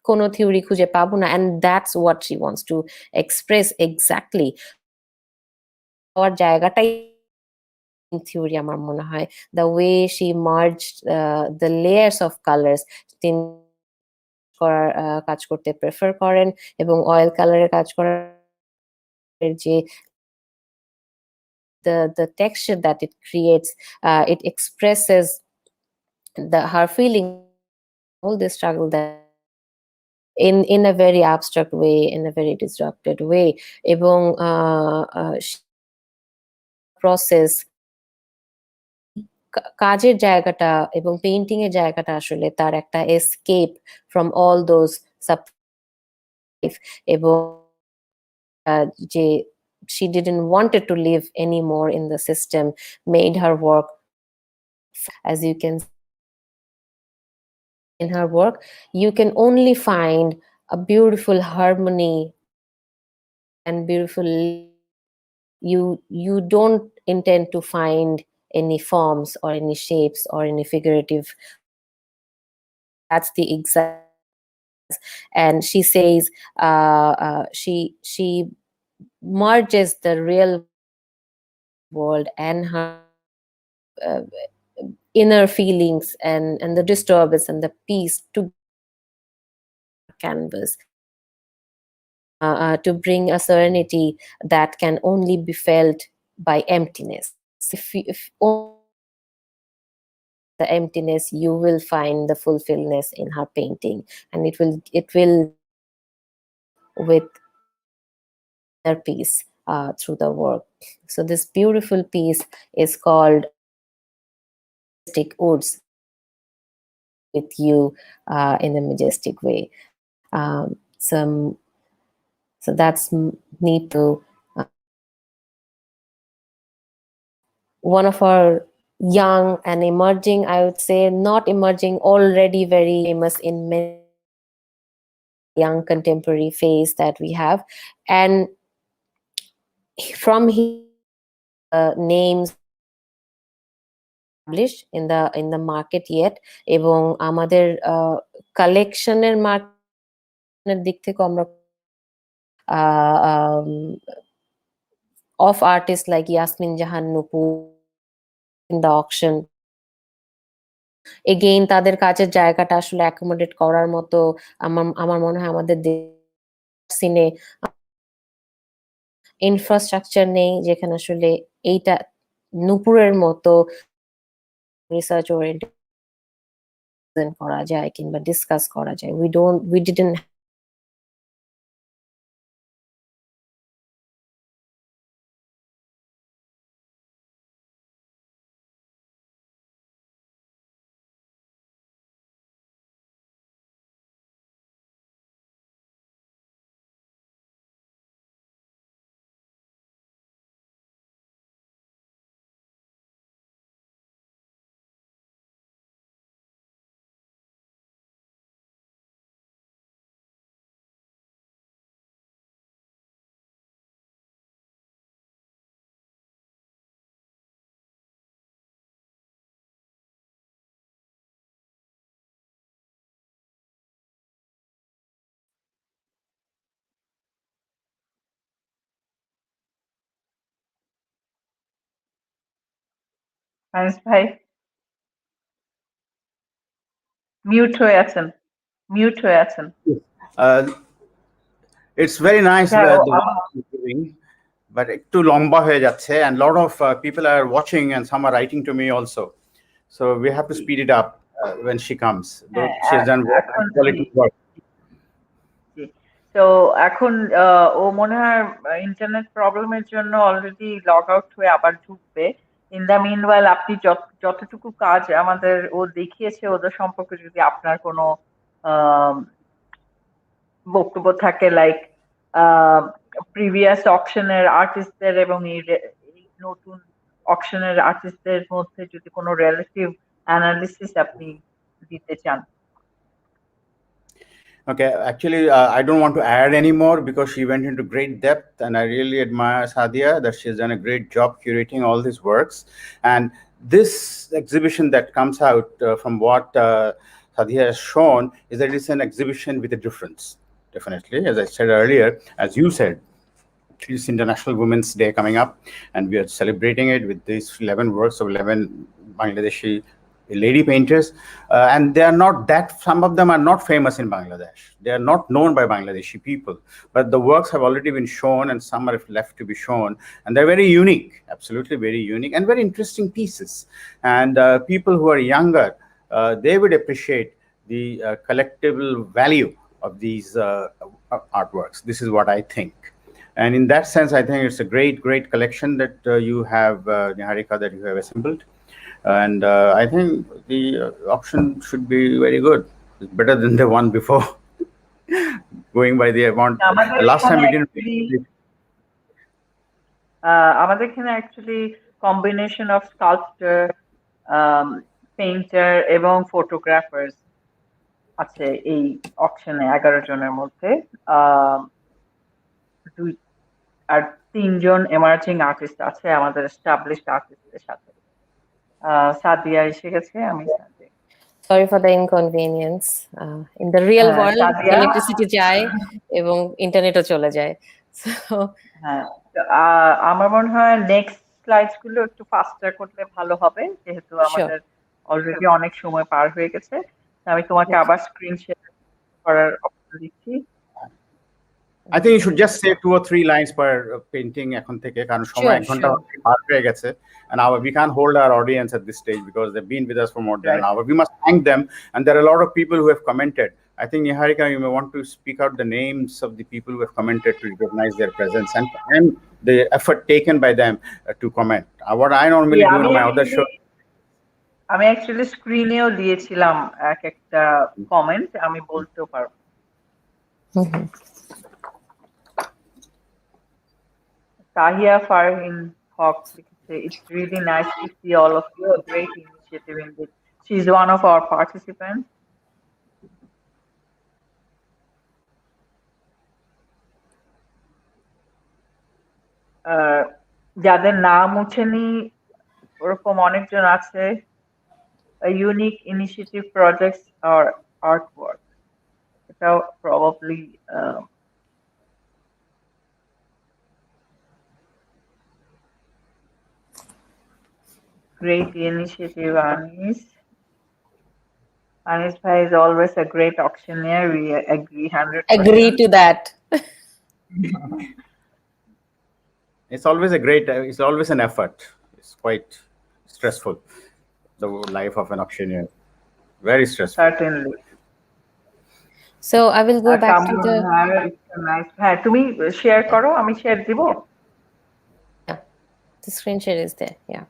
কোনো থিওরি খুঁজে পাবো না, and that's what she wants to express exactly. আর জায়গাটাই থিওরি আমার মনে হয়, the way she merged the layers of colors, তিনি কাজ করতে প্রেফার করেন, এবং অয়েল কালারের কাজ করার যে the texture that it creates, it expresses her feeling, all the struggle that in a very abstract way, in a very disrupted way, এবং প্রসেস কাজের জায়গাটা এবং পেইন্টিং এর জায়গাটা আসলে তার একটা escape from all those sub, এবং যে she didn't wanted to live anymore in the system made her work, as you can see in her work, you can only find a beautiful harmony and beautiful, you don't intend to find any forms or any shapes or any figurative, that's the exact, and she says she merges the real world and her inner feelings and the disturbance and the peace to canvas, to bring a serenity that can only be felt by emptiness. If the emptiness, you will find the fulfillment in her painting, and it will with their piece through the work. So this beautiful piece is called Majestic Woods, with you in a majestic way. So that's neat to one of our young and emerging, I would say not emerging, already very famous in many young contemporary phase that we have. And from his names published in the market yet, এবং আমাদের কালেকশনের মার্কেটের দিক থেকে আমরা of artists like Yasmin Jahan Nupur in the auction, again তাদের কাজের জায়গাটা আসলে অ্যাকোমোডেট করার মতো আমার মনে হয় আমাদের সিনে ইনফ্রাস্ট্রাকচার নেই, যেখানে আসলে এইটা নুপুরের মতো রিসার্চ ওরিয়েন্টেড করা যায় কিংবা ডিসকাস করা যায়। we didn't আনিস ভাই মিউট হয়ে আছেন, মিউট হয়ে আছেন। It's very nice হ্যাঁ, the work you're doing, but একটু লম্বা হয়ে যাচ্ছে, and lot of people are watching and some are writing to me also, so we have to speed it up when she comes. Though she's done এখন quality work. তো এখন ও মনে হয় internet প্রবলেমের জন্য অলরেডি লগ আউট হয়ে আবার ঢুকবে। ইন দ্য মিনওয়াইল আপনি যতটুকু কাজ আমাদের ও দেখিয়েছে ওদের সম্পর্কে যদি আপনার কোনো বক্তব্য থাকে, লাইক প্রিভিয়াস অকশনের আর্টিস্টদের এবং এই নতুন অকশনের আর্টিস্টদের মধ্যে যদি কোনো রিলেটিভ অ্যানালিসিস আপনি দিতে চান। Okay, actually, I don't want to add any more because she went into great depth, and I really admire Sadya that she's done a great job curating all these works. And this exhibition that comes out from what Sadya has shown is that it's an exhibition with a difference. Definitely, as I said earlier, as you said, it's International Women's Day coming up, and we are celebrating it with these 11 works of 11 Bangladeshi lady painters, and they are not that, some of them are not famous in Bangladesh. They are not known by Bangladeshi people, but the works have already been shown and some are left to be shown, and they're very unique, absolutely very unique and very interesting pieces. And people who are younger, they would appreciate the collectible value of these artworks. This is what I think. And in that sense, I think it's a great collection that you have, Niharika, that you have assembled. And I think the auction should be very good. It's better than the one before. Going by the amount. Last time we didn't. আমাদের এখানে actually combination of sculpture, painter এবং photographers আছে এই অকশনে 11 জনের মধ্যে। আর 3 জন emerging artist আছে আমাদের established আর্টিস্টদের সাথে। সাদিয়া এসে গেছে, আমি Sadia. Sorry for the inconvenience. In the real world, Sadya, electricity যায় এবং ইন্টারনেটও চলে যায়। So হ্যাঁ, আমার মনে হয় নেক্সট স্লাইডস গুলো একটু ফাস্টার করলে ভালো হবে, যেহেতু আমাদের অলরেডি অনেক সময় পার হয়ে গেছে। আমি তোমাকে আবার স্ক্রিন শেয়ার করার অপশন দিচ্ছি। I think you should just say 2 or 3 lines per painting এখন থেকে, কারণ সময় 1 ঘন্টা পার হয়ে গেছে, and we can't hold our audience at this stage because they've been with us for more than an hour. We must thank them, and there are a lot of people who have commented. I think, Niharika, you may want to speak out the names of the people who have commented to recognize their presence and the effort taken by them to comment. What I normally do in my other show. আমি actually স্ক্রিনেও দিয়েছিলাম একটা comment, আমি বলতেও পারবো। Tahia Farhin Hawk, it's really nice to see all of you. A great initiative in this. She's one of our participants. যাদের নাম ওঠেনি ওরকম অনেকজন আছে, ইউনিক ইনিশিয়েটিভ প্রজেক্টস আর আর্ট ওয়ার্ক, এটাও probably great initiative. Anis bhai is always a great auctioneer. We agree 100%. Agree to that. It's always a great, it's always an effort. It's quite stressful, the life of an auctioneer. Very stressful. Certainly. So I will go back to the. It's a nice. হ্যাঁ, তুমি share করো, আমি share দিব। Yeah, the screen share is there. Yeah.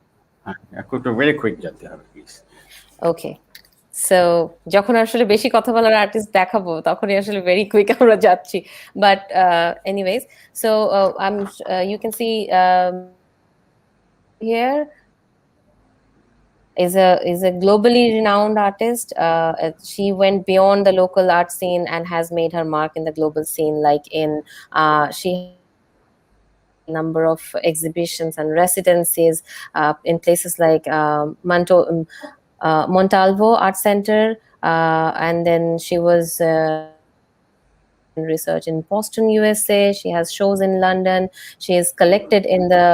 Very quick যেতে হবে, please. Okay. So যখন আসলে বেশি কথা বলার আর্টিস্ট দেখাবো তখনই আসলে very quick আমরা যাচ্ছি, but anyways, so you can see here is a globally renowned artist. She went beyond the local art scene and has made her mark in the global scene, like in she number of exhibitions and residencies in places like Montalvo Art Center, and then she was in research in Boston, USA. She has shows in London. She is collected in the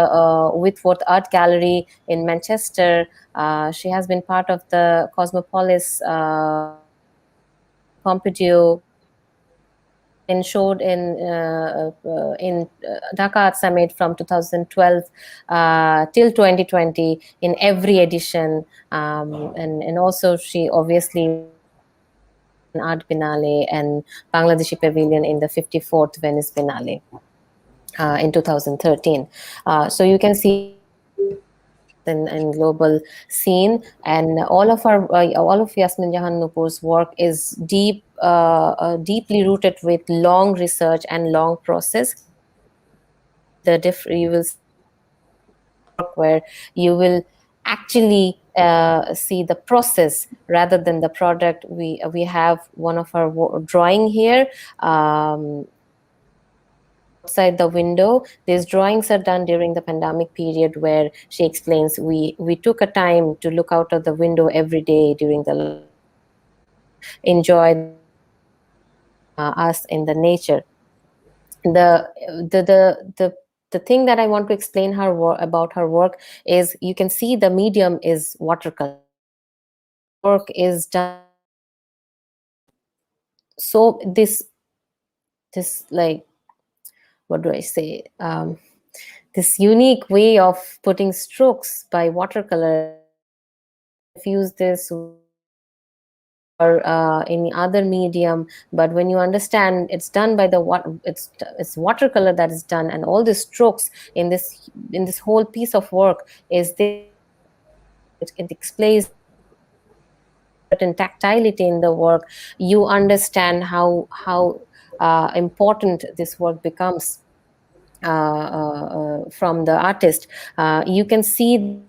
Whitworth Art Gallery in Manchester. She has been part of the Cosmopolis Pompidou, and showed in Dhaka Art Summit from 2012 till 2020 in every edition, and also she obviously Art Biennale and Bangladeshi Pavilion in the 54th Venice Biennale in 2013. So you can see in global scene, and all of Yasmin Jahan Nupur's work is deeply rooted with long research and long process. You will see work where you will actually see the process rather than the product. We have one of our drawing here. Outside the window, these drawings are done during the pandemic period, where she explains we took a time to look out of the window every day during the enjoy us in the nature. The thing that I want to explain about her work is you can see the medium is watercolor. Work is done. So this like, what do I say? This unique way of putting strokes by watercolor. Use this or any other medium, but when you understand it's done by the it's watercolor that is done, and all the strokes in this whole piece of work is this. It displays certain tactility in the work. You understand how important this work becomes from the artist. You can see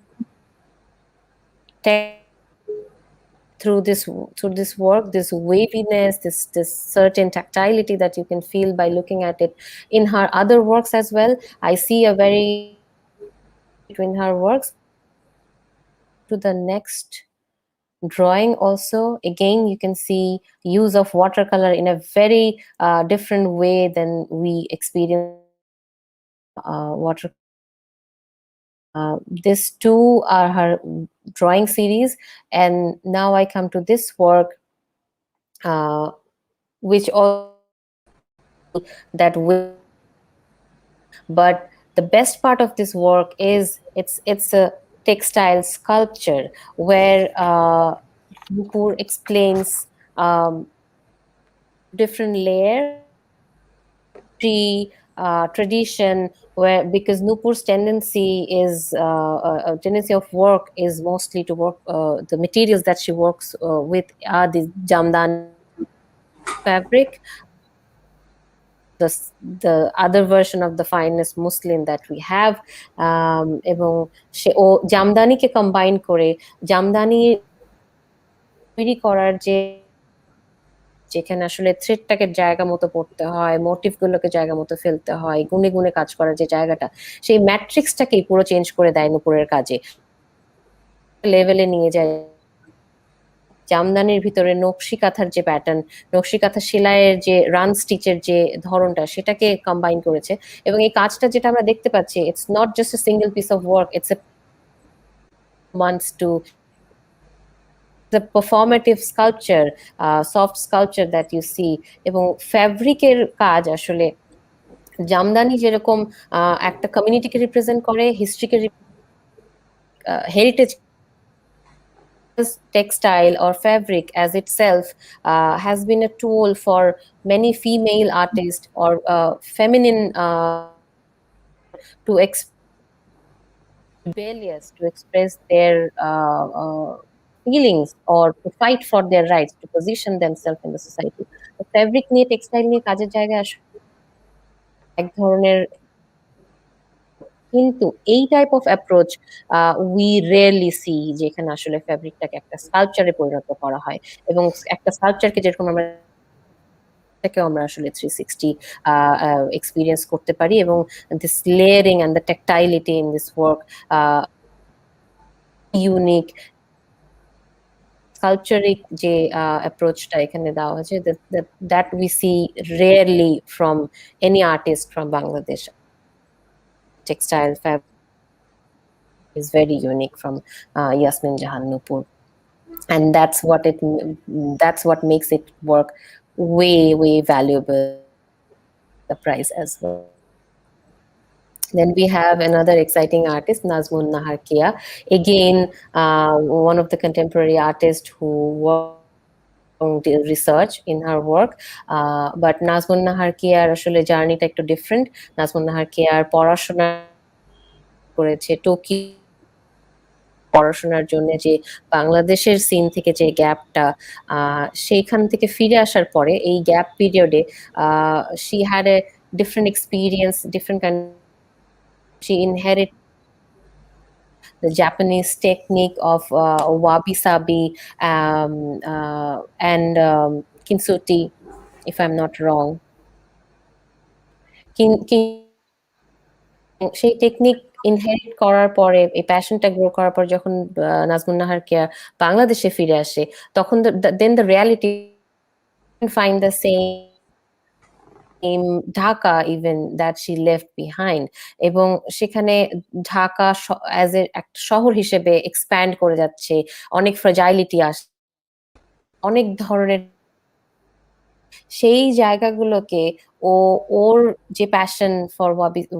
through this work, this waviness, this certain tactility that you can feel by looking at it in her other works as well. I see a very between her works. To the next drawing also, again you can see use of watercolor in a very different way than we experience water. These two are her drawing series, and now I come to this work, which all that will. But the best part of this work is it's a textile sculpture where Nupur explains different layer tradition, where because Nupur's tendency is a tendency of work is mostly to work the materials that she works with are the jamdan fabric, the other version of the finest muslin that we have, এবং সে ও জামদানিকে combine করে জামদানি তৈরি করার যে যেখানে আসলে থ্রেডটাকে জায়গা মতো পড়তে হয়, মোটিভ গুলোকে জায়গা মতো ফেলতে হয়, গুনে গুনে কাজ করার যে জায়গাটা, সেই ম্যাট্রিক্সটাকেই পুরো চেঞ্জ করে দেয় নুপুরের কাজে, লেভেলে নিয়ে যায়। জামদানির ভিতরে নকশি কাঁথার যে প্যাটার্ন, নকশি কাঁথা সেলাইয়ের যে রান স্টিচের যে ধরনটা, সেটাকে কম্বাইন করেছে। এবং এই কাজটা যেটা আমরা দেখতে পাচ্ছি, it's not just a single piece of work, it's a months to the performative sculpture, soft sculpture that you see. এবং ফ্যাব্রিকের কাজ আসলে জামদানি যেরকম একটা কমিউনিটিকে রিপ্রেজেন্ট করে, হিস্ট্রিকে, heritage, textile or fabric as itself has been a tool for many female artists or feminine to rebellious, to express their feelings or to fight for their rights, to position themselves in the society. The fabric নিয়ে, textile নিয়ে কাজের জায়গায় এক ধরনের, কিন্তু এই type of approach we rarely see, যেখানে আসলে ফ্যাব্রিকটাকে একটা স্কাল্পচারে পরিণত করা হয়, এবং একটা স্কাল্পচারকে যেরকম আমরা আসলে 360 এক্সপিরিয়েন্স করতে পারি। এবং this layering and the tactility in this work unique. স্কাল্পচারিক যে অ্যাপ্রোচটা এখানে দেওয়া হয়েছে, that we see rarely from any artist from Bangladesh. Textile fabric is very unique from Yasmin Jahan Nupur, and that's what makes it work way valuable, the price as well. Then we have another exciting artist, Nazmun Naharkia, again one of the contemporary artists who research in her work, but Nazmun Naharkiar আসলে জার্নিটা একটু different. Nazmun নাহারকিয়ার পড়াশোনা করেছে Tokyo, পড়াশোনার জন্য যে বাংলাদেশের scene থেকে যে গ্যাপটা, সেইখান থেকে ফিরে আসার পরে এই গ্যাপ পিরিয়ডে she had a different experience, different kind. She inherited the Japanese technique of wabi-sabi and kintsugi, if I'm not wrong. সেই টেকনিক ইনহেরিট করার পরে, এই প্যাশনটা গ্রো করার পর যখন নাজমুন নাহারকিয়া বাংলাদেশে ফিরে আসে, তখন then the reality find the same Dhaka even that she left behind, এবং সেখানে ঢাকা অ্যাজ এ একটা শহর হিসেবে এক্সপ্যান্ড করে যাচ্ছে, অনেক ফ্রাজাইলিটি আসছে, অনেক ধরনের সেই জায়গাগুলোকে ওর যে প্যাশন ফর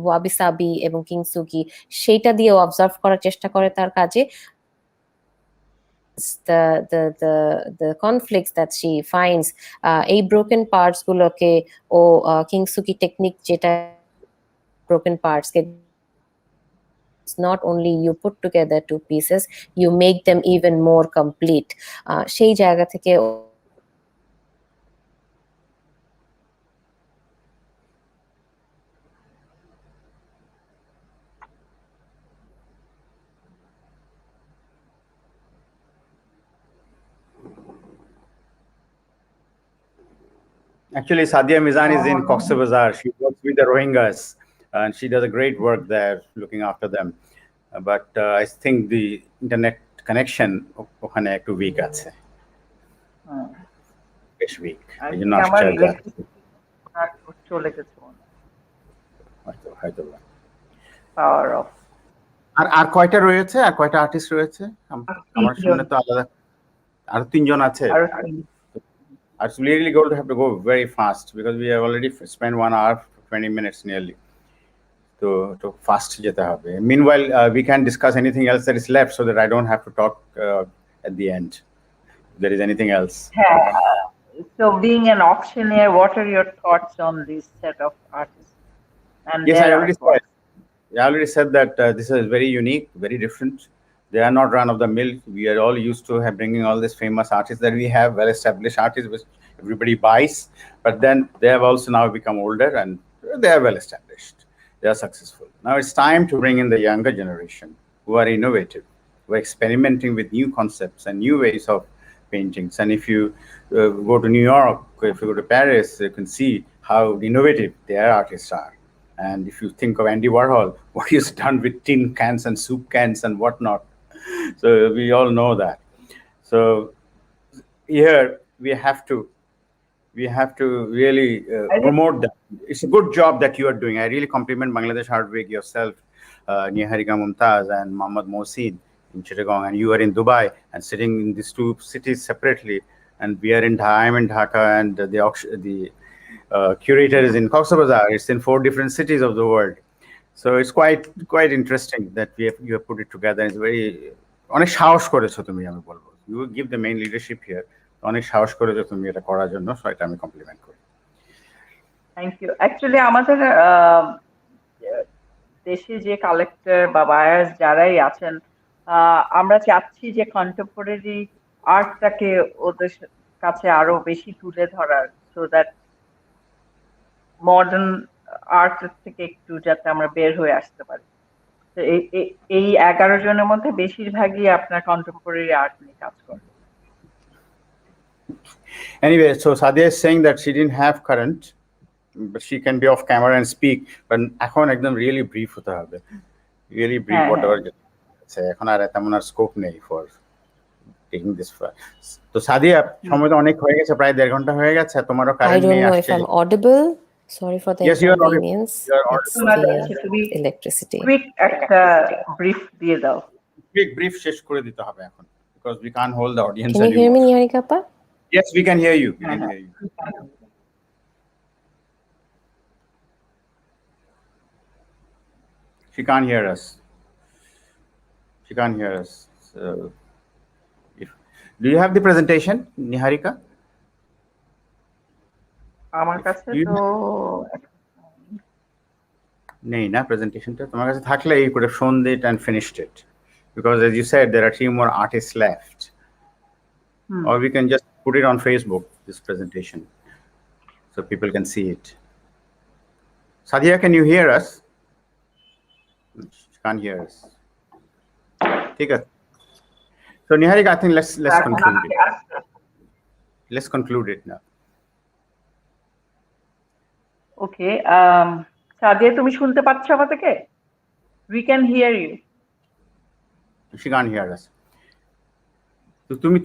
ওয়াবি-সাবি এবং কিংসুগি, সেইটা দিয়ে অবজার্ভ করার চেষ্টা করে তার কাজে। the conflicts that she finds, এই broken parts গুলোকে ও কিংসুগি টেকনিক, যেটা broken parts K, it's not only you put together two pieces, you make them even more complete, সেই জায়গা থেকে Actually, Sadya Mizan is in Cox's Bazar. She works with the Rohingyas, and she does a great work there, looking after them. But I think the internet connection ওখানে একটু weak আছে, বেশ weak। এই জন্য আসছে চলে গেছে হয়তো। Power of. আর কয়টা রয়েছে, আর কয়টা আর্টিস্ট রয়েছে আমার সামনে? তো আলাদা আর 3 জন আছে। It's really going to have to go very fast because we have already spent 1 hour 20 minutes nearly. To fast jeta hobe. Meanwhile, we can discuss anything else that is left so that I don't have to talk at the end. If there is anything else. So, being an auctioneer, what are your thoughts on this set of artists? And yes, I already said that this is very unique, very different. They are not run of the mill. We are all used to bringing all these famous artists that we have, well-established artists which everybody buys. But then they have also now become older and they are well-established. They are successful. Now it's time to bring in the younger generation who are innovative, who are experimenting with new concepts and new ways of paintings. And if you go to New York, if you go to Paris, you can see how innovative their artists are. And if you think of Andy Warhol, what he's done with tin cans and soup cans and whatnot. So we all know that. So here we have to really promote that. It's a good job that you are doing. I really compliment Bangladesh Art Week, yourself, Niharika, Momtaz, and Mohammed, Mohsin in Chittagong, and you are in Dubai and sitting in these two cities separately. And we are I'm in Dhaka, and the Curator is in Cox's Bazar. It's in 4 different cities of the world. So it's quite interesting that you have put it together. It's very অনেক সাহস করেছো তুমি, আমি বলবো। You give the main leadership here. অনেক সাহস করেছো তুমি এটা করার জন্য, সো এটা আমি কমপ্লিমেন্ট করি। Thank you. অ্যাকচুয়ালি আমাদের দেশে যে কালেক্টর বা বায়ার্স যারাই আছেন, আমরা চাচ্ছি যে কন্টেম্পোরারি আর্টটাকে ওদের কাছে আরো বেশি তুলে ধরার, সো দ্যাট মডার্ন আর্ট থেকে একটু যাতে আমরা বের হয়ে আসতে পারি। এই 11 জনের মধ্যে বেশিরভাগই আপনার কন্টেম্পোরারি আর্ট নিয়ে কাজ করে। Anyway, so Sadya is saying that she didn't have current, but she can be off camera and speak. But এখন একদম really brief হতে হবে, really brief whatever. এখন আর তেমন আর স্কোপ নেই for taking this far. তো সাদিয়া, সময় তো অনেক হয়ে গেছে, প্রায় 1.5 ঘন্টা হয়ে গেছে। তোমারও কারেন্ট নেই। I don't know if I'm audible. Sorry for the inconvenience. It's the electricity. Quick একটা brief দিয়ে দাও। Quick brief শেষ করে দিতে হবে এখন, because we can't hold the audience anymore. Can you hear me, Niharika appa? Yes, we can hear you. We can hear you. She can't hear us. She can't hear us. So, do you have the presentation, Niharika? আমার কাছে তো নেই না প্রেজেন্টেশনটা। তোমার কাছে থাকলে you could have shown it and finished it, because as you said, there are 3 more artists left. Or we can just put it on Facebook, this presentation, so people can see it. Sadya, can you hear us? She can't hear us. Okay. So Niharika, I think let's conclude it. Let's conclude it now. Okay. Sadya, তুমি শুনতে পাচ্ছ আমাদেরকে? We can hear you. She can't hear us. তো তুমি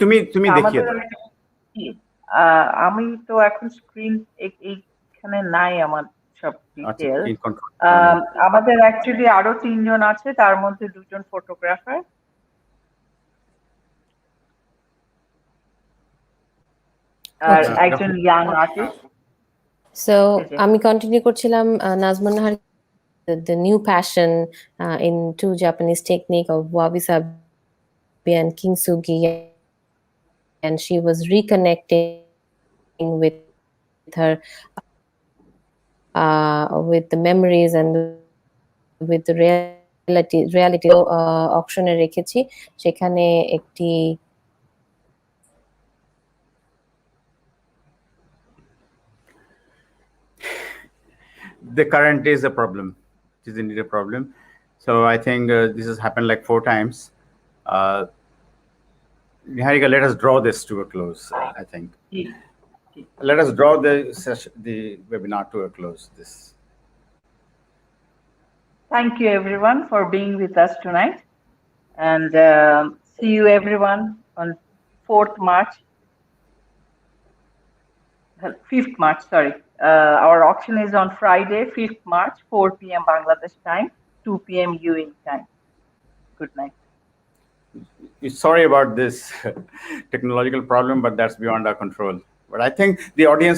দেখিয়ে দাও। আমি তো এখন স্ক্রিন এইখানে নাই আমার সব ডিটেইল। আমাদের অ্যাকচুয়ালি আরো 3 জন আছে, তার মধ্যে 2 জন ফটোগ্রাফার। আর একজন ইয়াং আর্টিস্ট। So আমি কন্টিনিউ করছিলাম নাজমান Nahar, the new passion into Japanese technique of wabi-sabi and kintsugi, and she was reconnecting with her with the memories and with the reality. অকশনে রেখেছি, সেখানে একটি the current is a problem. It is indeed a problem. So I think this has happened like 4 times. Niharika, let us draw this to a close. I think. Let us draw the webinar to a close. Thank you everyone for being with us tonight, and see you everyone on 5th March. Sorry. Our auction is on Friday, 5th March, 4 p.m. Bangladesh time, 2 p.m. UAE time. Good night. Sorry about this technological problem, but that's beyond our control. But I think the audience